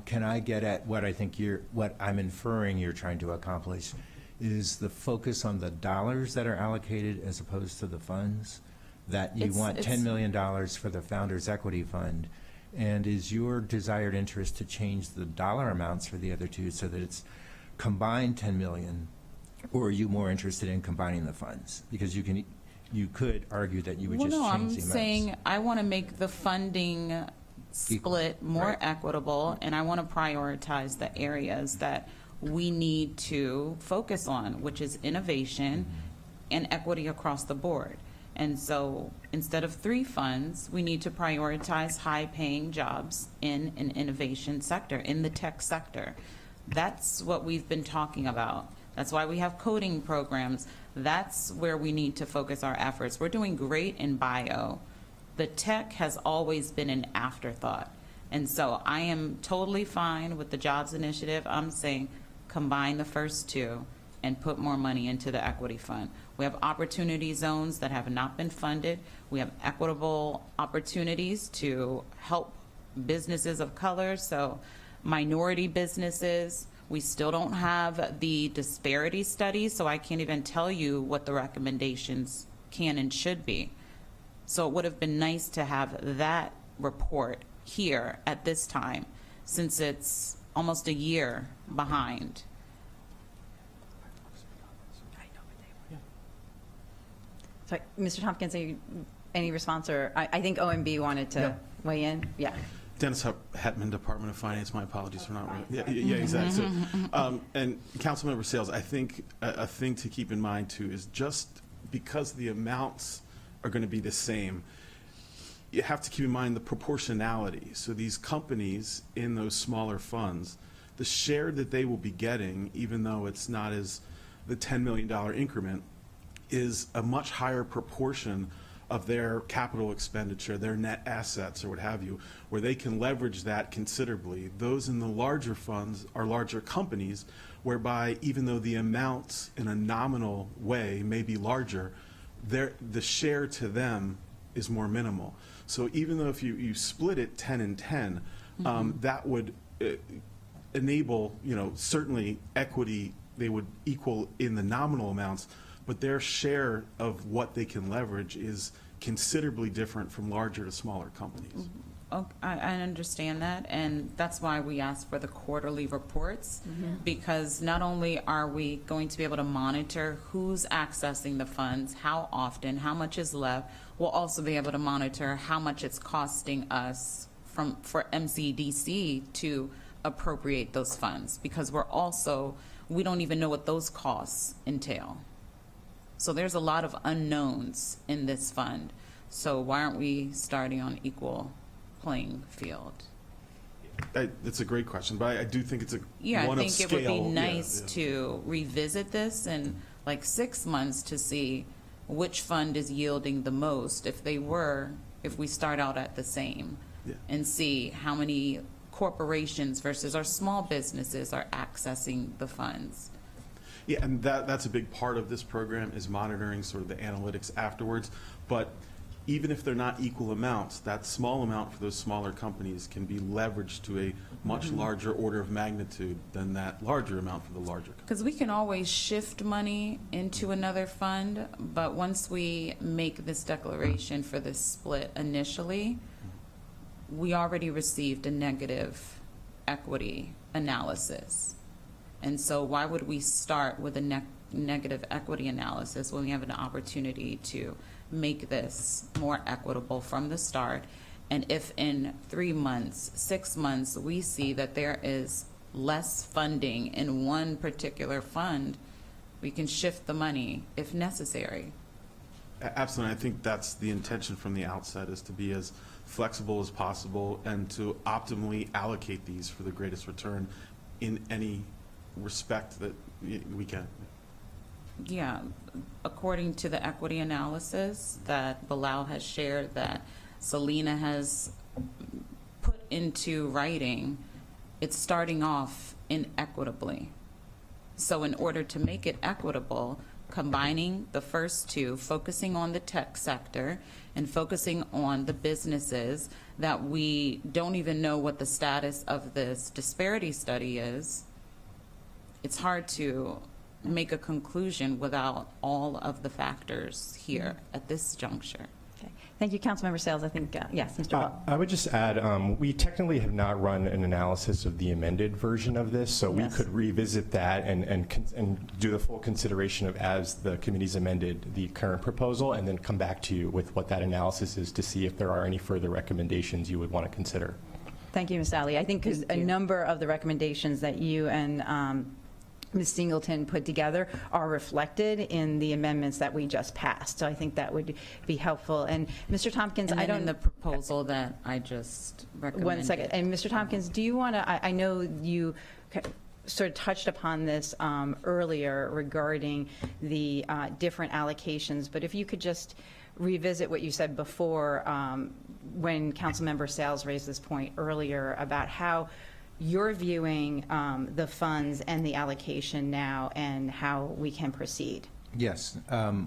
Can I get at what I think what I'm inferring you're trying to accomplish is the focus on the dollars that are allocated as opposed to the funds? That you want $10 million for the Founders Equity Fund, and is your desired interest to change the dollar amounts for the other 2 so that it's combined 10 million, or are you more interested in combining the funds? Because you could argue that you would just change the amounts. I'm saying I want to make the funding split more Right. equitable, and I want to prioritize the areas that we need to focus on, which is innovation and equity across the board. And so instead of 3 funds, we need to prioritize high-paying jobs in an innovation sector, in the tech sector. That's what we've been talking about. That's why we have coding programs. That's where we need to focus our efforts. We're doing great in bio. The tech has always been an afterthought. And so I am totally fine with the jobs initiative. I'm saying combine the first 2 and put more money into the equity fund. We have opportunity zones that have not been funded. We have equitable opportunities to help businesses of color, so minority businesses, We still don't have the disparity study, so I can't even tell you what the recommendations can and should be. So it would have been nice to have that report here at this time, since it's almost a year behind. So, Mr. Tompkins, any response? Or I think OMB wanted to weigh in. Yeah. Dennis Hetman, Department of Finance. My apologies for not. Yeah, exactly. So, and Councilmember Sales, I think a thing to keep in mind too is just because the amounts are going to be the same, you have to keep in mind the proportionality. So these companies in those smaller funds, the share that they will be getting, even though it's not as the $10 million increment, is a much higher proportion of their capital expenditure, their net assets, or what have you, where they can leverage that considerably. Those in the larger funds are larger companies, whereby even though the amounts in a nominal way may be larger, the share to them is more minimal. So even though if you split it 10 and 10, that would enable, certainly equity, they would equal in the nominal amounts, but their share of what they can leverage is considerably different from larger to smaller companies. Oh, I understand that, and that's why we asked for the quarterly reports, because not only are we going to be able to monitor who's accessing the funds, how often, how much is left, we'll also be able to monitor how much it's costing us for MCDC to appropriate those funds, because we don't even know what those costs entail. So there's a lot of unknowns in this fund. So why aren't we starting on equal playing field? That's a great question, but I do think it's I one of think scale. it would be nice to revisit this in like 6 months to see which fund is yielding the most if we start out at the same, and see how many corporations versus our small businesses are accessing the funds. Yeah, and that's a big part of this program is monitoring sort of the analytics afterwards. But even if they're not equal amounts, that small amount for those smaller companies can be leveraged to a much larger order of magnitude than that larger amount for the larger companies. Because we can always shift money into another fund, but once we make this declaration for this split initially, we already received a negative equity analysis. And so why would we start with a negative equity analysis when we have an opportunity to make this more equitable from the start? And if in 3 months, 6 months, we see that there is less funding in one particular fund, we can shift the money if necessary. Absolutely. I think that's the intention from the outset, is to be as flexible as possible and to optimally allocate these for the greatest return in any respect that we can. Yeah, according to the equity analysis that Bilal has shared, that Selena has put into writing, it's starting off inequitably. So in order to make it equitable, combining the first two, focusing on the tech sector and focusing on the businesses that we don't even know what the status of this disparity study is, it's hard to make a conclusion without all of the factors here at this juncture. Okay. Thank you, Councilmember Sales. I think, yes, Mr. Ball. I would just add, we technically have not run an analysis of the amended version of this, so we could revisit that and do the full consideration of as the committee's amended the current proposal, and then come back to you with what that analysis is to see if there are any further recommendations you would want to consider. Thank you, Ms. Alley. I think a number of the recommendations that you and Ms. Singleton put together are reflected in the amendments that we just passed. So I think that would be helpful. And Mr. Tompkins, And then in the proposal that I just recommended. One second. And Mr. Tompkins, do you want to, I know you sort of touched upon this earlier regarding the different allocations, but if you could just revisit what you said before when Councilmember Sales raised this point earlier about how you're viewing the funds and the allocation now and how we can proceed. Yes.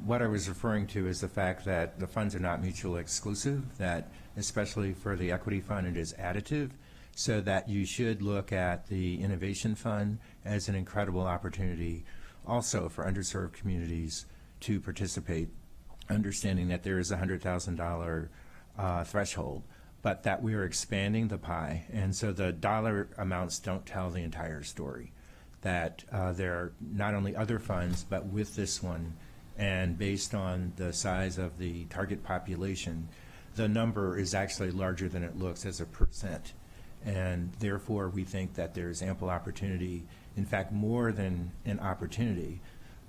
What I was referring to is the fact that the funds are not mutually exclusive, that especially for the equity fund, it is additive. so that you should look at the Innovation Fund as an incredible opportunity also for underserved communities to participate, understanding that there is a $100,000 threshold, but that we are expanding the pie. And so the dollar amounts don't tell the entire story, that there are not only other funds, but with this one, and based on the size of the target population, the number is actually larger than it looks as a percent. And therefore, we think that there's ample opportunity, in fact, more than an opportunity,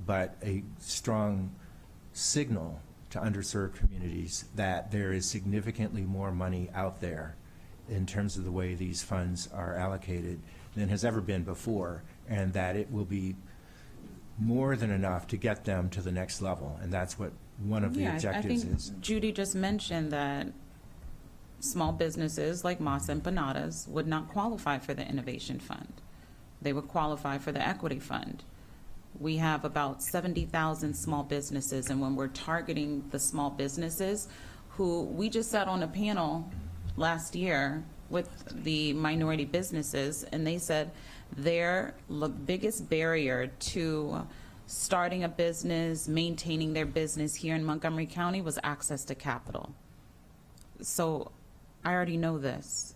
but a strong signal to underserved communities that there is significantly more money out there in terms of the way these funds are allocated than has ever been before, and that it will be more than enough to get them to the next level. And that's what one of the objectives is. Judy just mentioned that small businesses like Mas Empanadas would not qualify for the Innovation Fund. They would qualify for the Equity Fund. We have about 70,000 small businesses, and when we're targeting the small businesses, who we just sat on a panel last year with the minority businesses, and they said their biggest barrier to starting a business, maintaining their business here in Montgomery County was access to capital. So I already know this.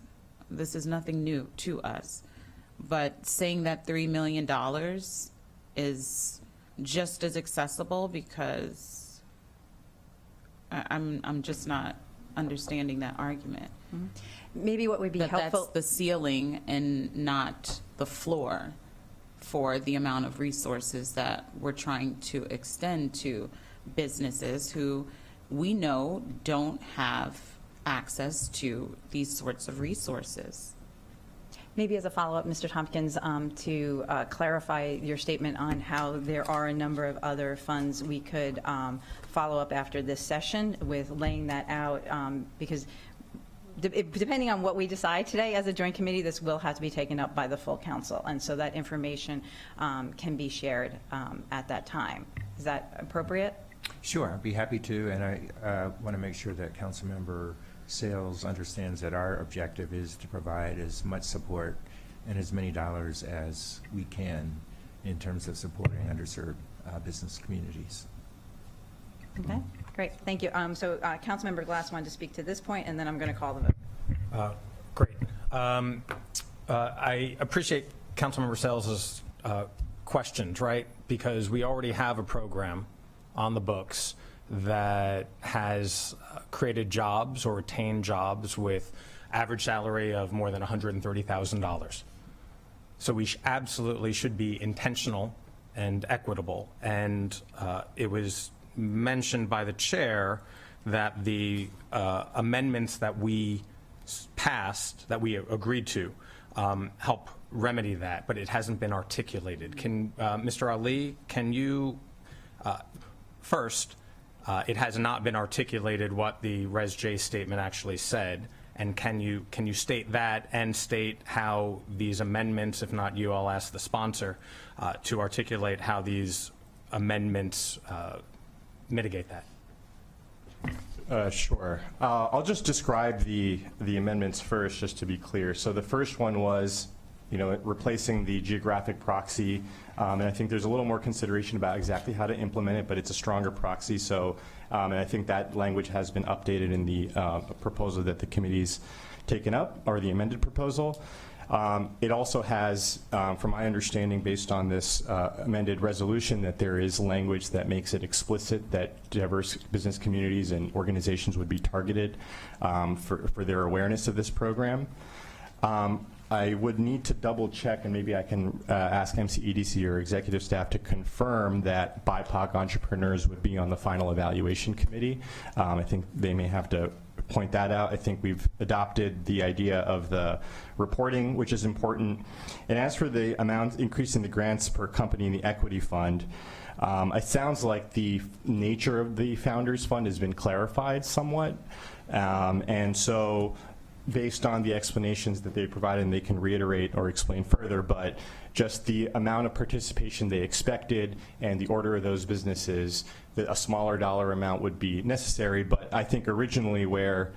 This is nothing new to us. But saying that $3 million is just as accessible, because I'm just not understanding that argument. Maybe what would be helpful. That's the ceiling and not the floor for the amount of resources that we're trying to extend to businesses who we know don't have access to these sorts of resources. Maybe as a follow-up, Mr. Tompkins, to clarify your statement on how there are a number of other funds, we could follow up after this session with laying that out, because depending on what we decide today as a joint committee, this will have to be taken up by the full council, and so that information can be shared at that time. Is that appropriate? Sure, I'd be happy to, and I want to make sure that Councilmember Sales understands that our objective is to provide as much support and as many dollars as we can in terms of supporting underserved business communities. Okay, great, thank you. So Councilmember Glass wanted to speak to this point, and then I'm going to call the vote. Great. I appreciate Councilmember Sales' questions, right? Because we already have a program on the books that has created jobs or retained jobs with average salary of more than $130,000. So we absolutely should be intentional and equitable. And it was mentioned by the chair that the amendments that we passed, that we agreed to, help remedy that, but it hasn't been articulated. Can Mr. Ali, can you first, it has not been articulated what the Res J statement actually said, and can you state that and state how these amendments, if not you, I'll ask the sponsor to articulate how these amendments mitigate that? Sure. I'll just describe the amendments first, just to be clear. So the first one was, replacing the geographic proxy, and I think there's a little more consideration about exactly how to implement it, but it's a stronger proxy. So, and I think that language has been updated in the proposal that the committee's taken up, or the amended proposal. It also has, from my understanding, based on this amended resolution, that there is language that makes it explicit that diverse business communities and organizations would be targeted for their awareness of this program. I would need to double check, and maybe I can ask MCEDC or executive staff to confirm that BIPOC entrepreneurs would be on the final evaluation committee. I think they may have to point that out. I think we've adopted the idea of the reporting, which is important. And as for the amount increasing the grants per company in the equity fund, it sounds like the nature of the Founders Fund has been clarified somewhat. And so based on the explanations that they provided, and they can reiterate or explain further, but just the amount of participation they expected and the order of those businesses, that a smaller dollar amount would be necessary. But I think originally where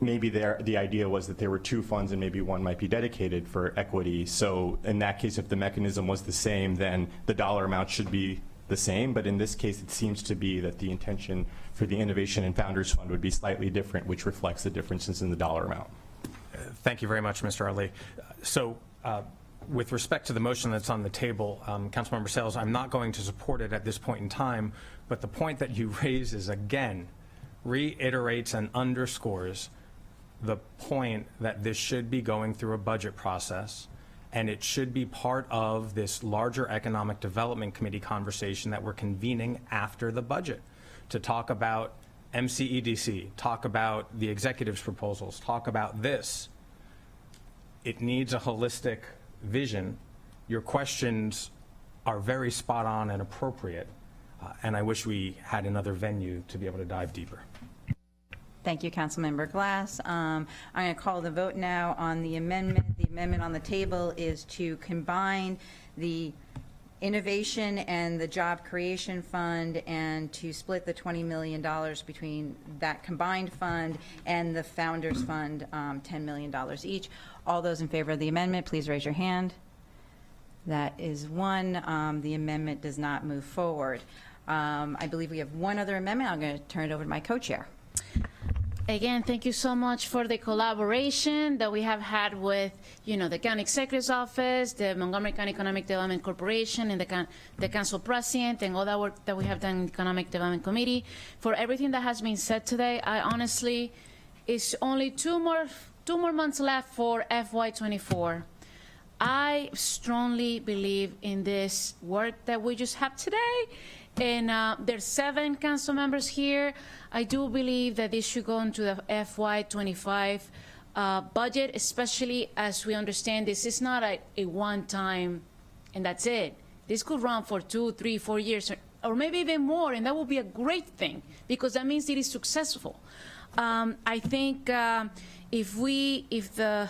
maybe the idea was that there were two funds and maybe one might be dedicated for equity. So in that case, if the mechanism was the same, then the dollar amount should be the same. But in this case, it seems to be that the intention for the Innovation and Founders Fund would be slightly different, which reflects the differences in the dollar amount. Thank you very much, Mr. Ali. So with respect to the motion that's on the table, Councilmember Sales, I'm not going to support it at this point in time, but the point that you raise is, again, reiterates and underscores the point that this should be going through a budget process, and it should be part of this larger Economic Development Committee conversation that we're convening after the budget to talk about MCEDC, talk about the executive's proposals, talk about this. It needs a holistic vision. Your questions are very spot on and appropriate, and I wish we had another venue to be able to dive deeper. Thank you, Councilmember Glass. I'm going to call the vote now on the amendment. The amendment on the table is to combine the Innovation and the Job Creation Fund and to split the $20 million between that combined fund and the Founders Fund, $10 million each. All those in favor of the amendment, please raise your hand. That is one. The amendment does not move forward. I believe we have one other amendment. I'm going to turn it over to my co-chair. Again, thank you so much for the collaboration that we have had with, the County Executive's Office, the Montgomery County Economic Development Corporation, and the Council President, and all that work that we have done in the Economic Development Committee. For everything that has been said today, I honestly, it's only two more months left for FY24. I strongly believe in this work that we just have today. And there's 7 council members here. I do believe that this should go into the FY25 budget, especially as we understand this is not a one-time and that's it. This could run for 2, 3, 4 years, or maybe even more, and that will be a great thing because that means it is successful. I think if the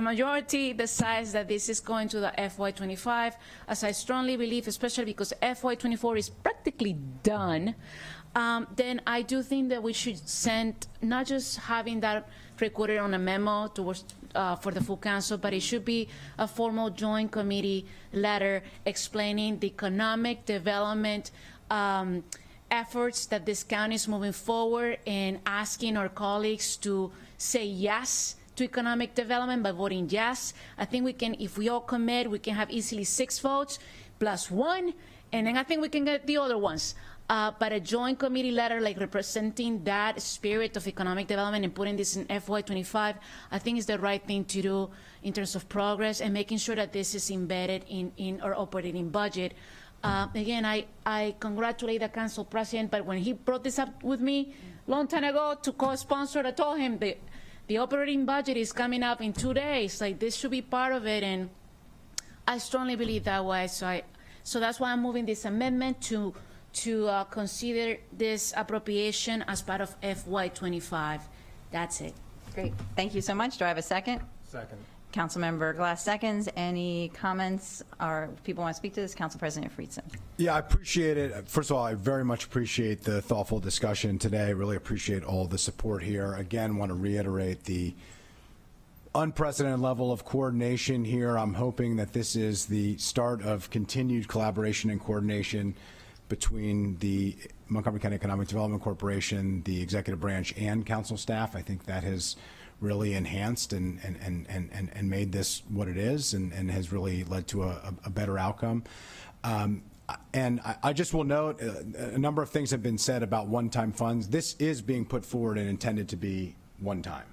majority decides that this is going to the FY25, as I strongly believe, especially because FY24 is practically done, then I do think that we should send, not just having that recorded on a memo towards for the full council, but it should be a formal joint committee letter explaining the economic development efforts that this county is moving forward, and asking our colleagues to say yes to economic development by voting yes. I think we can, if we all commit, we can have easily 6 votes plus 1, and then I think we can get the other ones. But a joint committee letter, like representing that spirit of economic development and putting this in FY25, I think is the right thing to do in terms of progress and making sure that this is embedded in our operating budget. Again, I congratulate the council president, but when he brought this up with me a long time ago to co-sponsor, I told him the operating budget is coming up in 2 days. Like, this should be part of it, and I strongly believe that way. So that's why I'm moving this amendment to consider this appropriation as part of FY25. That's it. Great. Thank you so much. Do I have a second? Second. Councilmember Glass seconds. Any comments or people want to speak to this? Council President Friedson. Yeah, I appreciate it. First of all, I very much appreciate the thoughtful discussion today. Really appreciate all the support here. Again, want to reiterate the unprecedented level of coordination here. I'm hoping that this is the start of continued collaboration and coordination between the Montgomery County Economic Development Corporation, the executive branch, and council staff. I think that has really enhanced and made this what it is, and has really led to a better outcome. And I just will note, a number of things have been said about one-time funds. This is being put forward and intended to be one-time.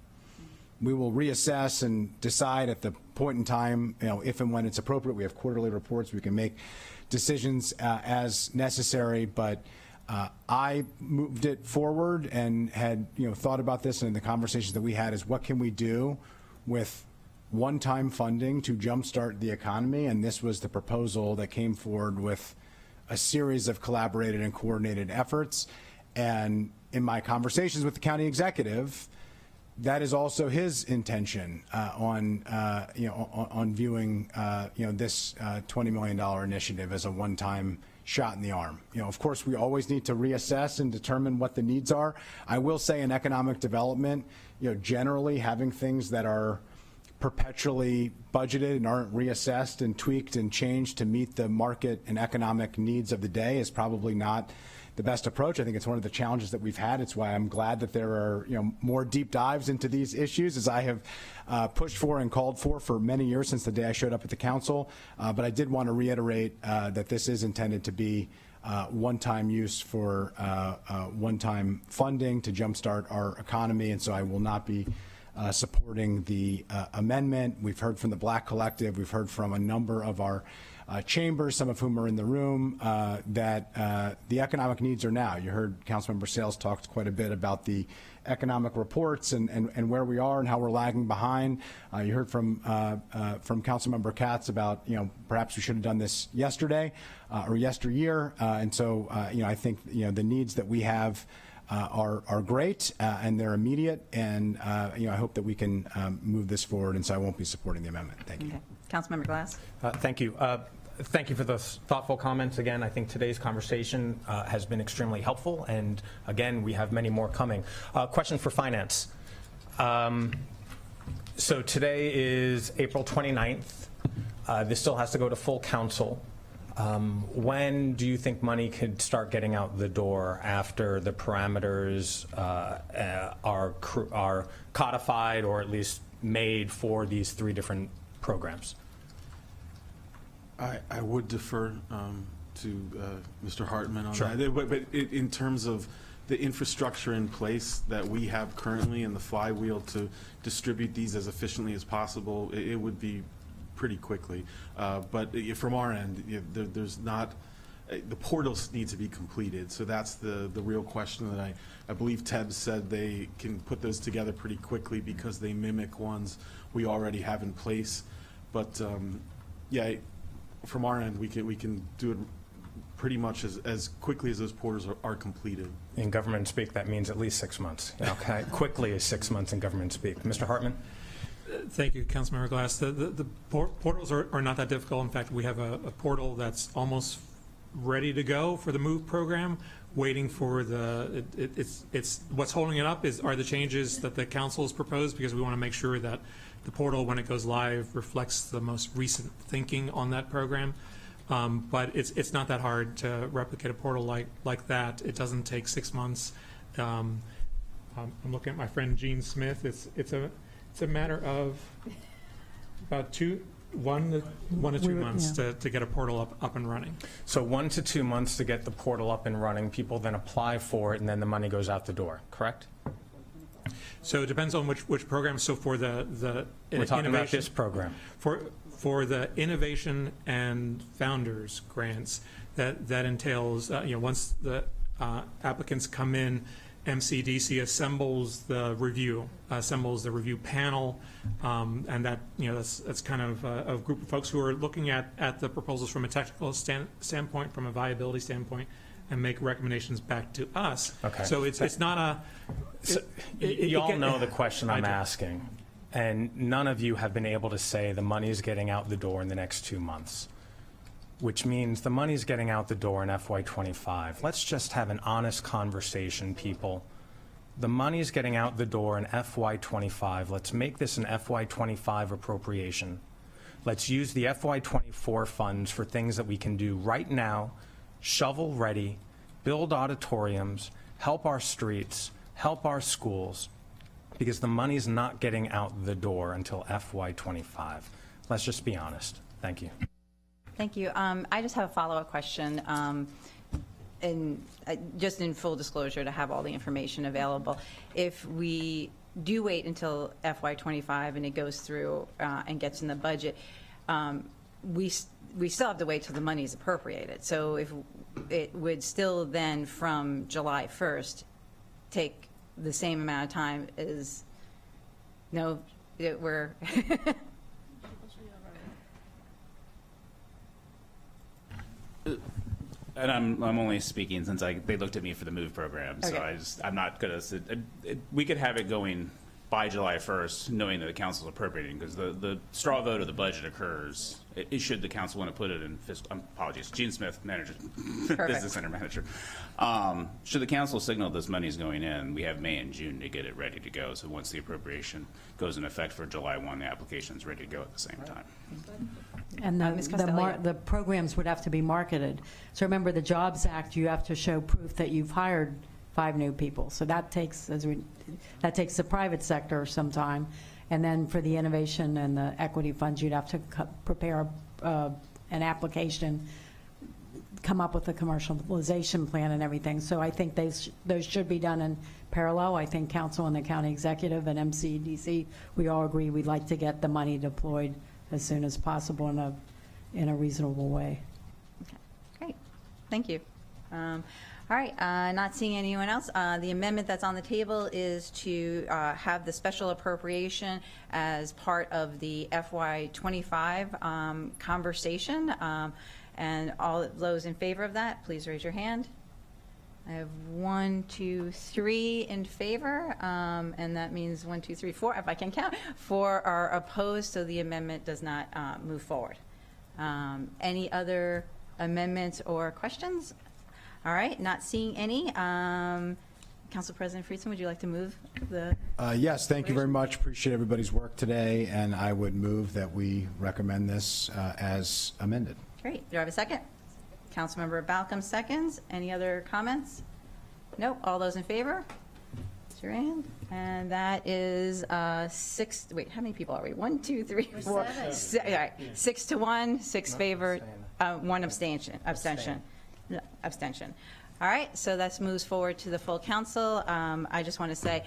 We will reassess and decide at the point in time, if and when it's appropriate. We have quarterly reports. We can make decisions as necessary, but I moved it forward and had thought about this, and in the conversations that we had is what can we do with one-time funding to jumpstart the economy, and this was the proposal that came forward with a series of collaborated and coordinated efforts. And in my conversations with the county executive, that is also his intention on viewing this $20 million initiative as a one-time shot in the arm. Of course, we always need to reassess and determine what the needs are. I will say in economic development, generally having things that are perpetually budgeted and aren't reassessed and tweaked and changed to meet the market and economic needs of the day is probably not the best approach. I think it's one of the challenges that we've had. It's why I'm glad that there are more deep dives into these issues, as I have pushed for and called for many years since the day I showed up at the council. But I did want to reiterate that this is intended to be one-time use for one-time funding to jumpstart our economy, and so I will not be supporting the amendment. We've heard from the Black Collective, we've heard from a number of our chambers, some of whom are in the room, that the economic needs are now. You heard Councilmember Sales talked quite a bit about the economic reports and where we are and how we're lagging behind. You heard from Councilmember Katz about, perhaps we should have done this yesterday or yesteryear. And so, I think, the needs that we have are great and they're immediate, and I hope that we can move this forward, and so I won't be supporting the amendment. Thank you. Okay. Councilmember Glass. Thank you. Thank you for those thoughtful comments. Again, I think today's conversation has been extremely helpful, and again, we have many more coming. Question for finance. So today is April 29th. This still has to go to full council. When do you think money could start getting out the door after the parameters are codified or at least made for these 3 different programs? I would defer to Mr. Hartman on Sure. that. But in terms of the infrastructure in place that we have currently and the flywheel to distribute these as efficiently as possible, it would be pretty quickly. But from our end, there's not, the portals need to be completed. So that's the real question that I believe Ted said they can put those together pretty quickly because they mimic ones we already have in place. But yeah, from our end, we can do it pretty much as quickly as those portals are completed. In government speak, that means at least 6 months. Okay, quickly is 6 months in government speak. Mr. Hartman? Thank you, Councilmember Glass. The portals are not that difficult. In fact, we have a portal that's almost ready to go for the MOVE program, waiting for it's what's holding it up are the changes that the council has proposed, because we want to make sure that the portal, when it goes live, reflects the most recent thinking on that program. But it's not that hard to replicate a portal like that. It doesn't take 6 months. I'm looking at my friend Gene Smith. It's a matter of about 1 to 2 months to get a portal up and running. So 1 to 2 months to get the portal up and running. People then apply for it, and then the money goes out the door, correct? So it depends on which program. So for the We're talking innovation, about this program. For the innovation and founders grants, that entails, once the applicants come in, MCDC assembles the review panel, and that's kind of a group of folks who are looking at the proposals from a technical standpoint, from a viability standpoint, and make recommendations back to us. Okay. So it's not a. You all know the question I'm asking, and none of you have been able to say the money is getting out the door in the next 2 months, which means the money's getting out the door in FY25. Let's just have an honest conversation, people. The money's getting out the door in FY25. Let's make this an FY25 appropriation. Let's use the FY24 funds for things that we can do right now, shovel ready, build auditoriums, help our streets, help our schools, because the money's not getting out the door until FY25. Let's just be honest. Thank you. Thank you. I just have a follow-up question, and just in full disclosure to have all the information available. If we do wait until FY25 and it goes through and gets in the budget, we still have to wait till the money is appropriated. So if it would still then, from July 1st, take the same amount of time as, we're... And I'm only speaking since they looked at me for the MOVE program, so Okay. I'm not gonna. We could have it going by July 1st, knowing that the council is appropriating, because the straw vote of the budget occurs, should the council want to put it in fiscal, apologies, Gene Smith, manager, business center manager. Should the council signal this money is going in, we have May and June to get it ready to go. So once the appropriation goes in effect for July 1, the application is ready to go at the same time. And Ms. Costello. the programs would have to be marketed. So remember, the Jobs Act, you have to show proof that you've hired 5 new people. So that takes, that takes the private sector some time. And then for the innovation and the equity funds, you'd have to prepare an application, come up with a commercialization plan and everything. So I think those should be done in parallel. I think council and the county executive and MCDC, we all agree we'd like to get the money deployed as soon as possible in a reasonable way. Okay, great. Thank you. All right, not seeing anyone else. The amendment that's on the table is to have the special appropriation as part of the FY25 conversation. And all those in favor of that, please raise your hand. I have 1, 2, 3 in favor, and that means 1, 2, 3, 4, if I can count. 4 are opposed, so the amendment does not move forward. Any other amendments or questions? All right, not seeing any. Council President Friedson, would you like to move the? Yes, thank you very much. Appreciate everybody's work today, and I would move that we recommend this as amended. Great. Do I have a second? Councilmember Balcom seconds. Any other comments? Nope. All those in favor? Raise your hand. And that is 6. Wait, how many people are we? 1, 2, 3, 4. All right. 6 to 1. 6 favor. 1 abstention. No, abstention. All right. So that moves forward to the full council. I just want to say,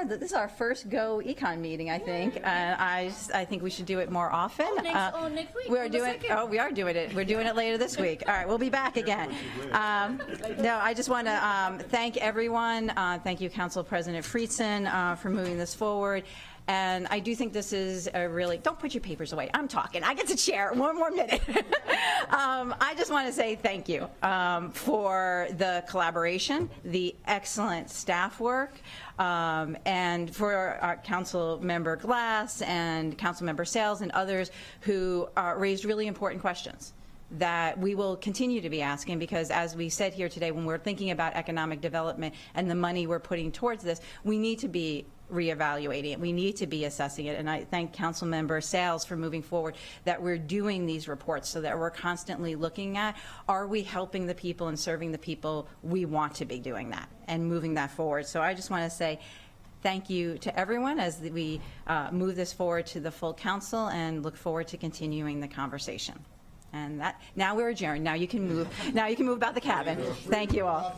this is our first go ECON meeting, I think. I think we should do it more often. Next week. We are doing it. We're doing it later this week. All right, we'll be back again. No, I just want to thank everyone. Thank you, Council President Friedson, for moving this forward. And I do think this is a really, don't put your papers away. I'm talking. I get to chair. 1 more minute. I just want to say thank you for the collaboration, the excellent staff work, and for our Council Member Glass and Council Member Sales and others who raised really important questions that we will continue to be asking, because as we said here today, when we're thinking about economic development and the money we're putting towards this, we need to be reevaluating it. We need to be assessing it. And I thank Council Member Sales for moving forward, that we're doing these reports so that we're constantly looking at, are we helping the people and serving the people? We want to be doing that and moving that forward. So I just want to say thank you to everyone as we move this forward to the full council, and look forward to continuing the conversation. And that, now we're adjourned. Now you can move. Now you can move about the cabin. Thank you all.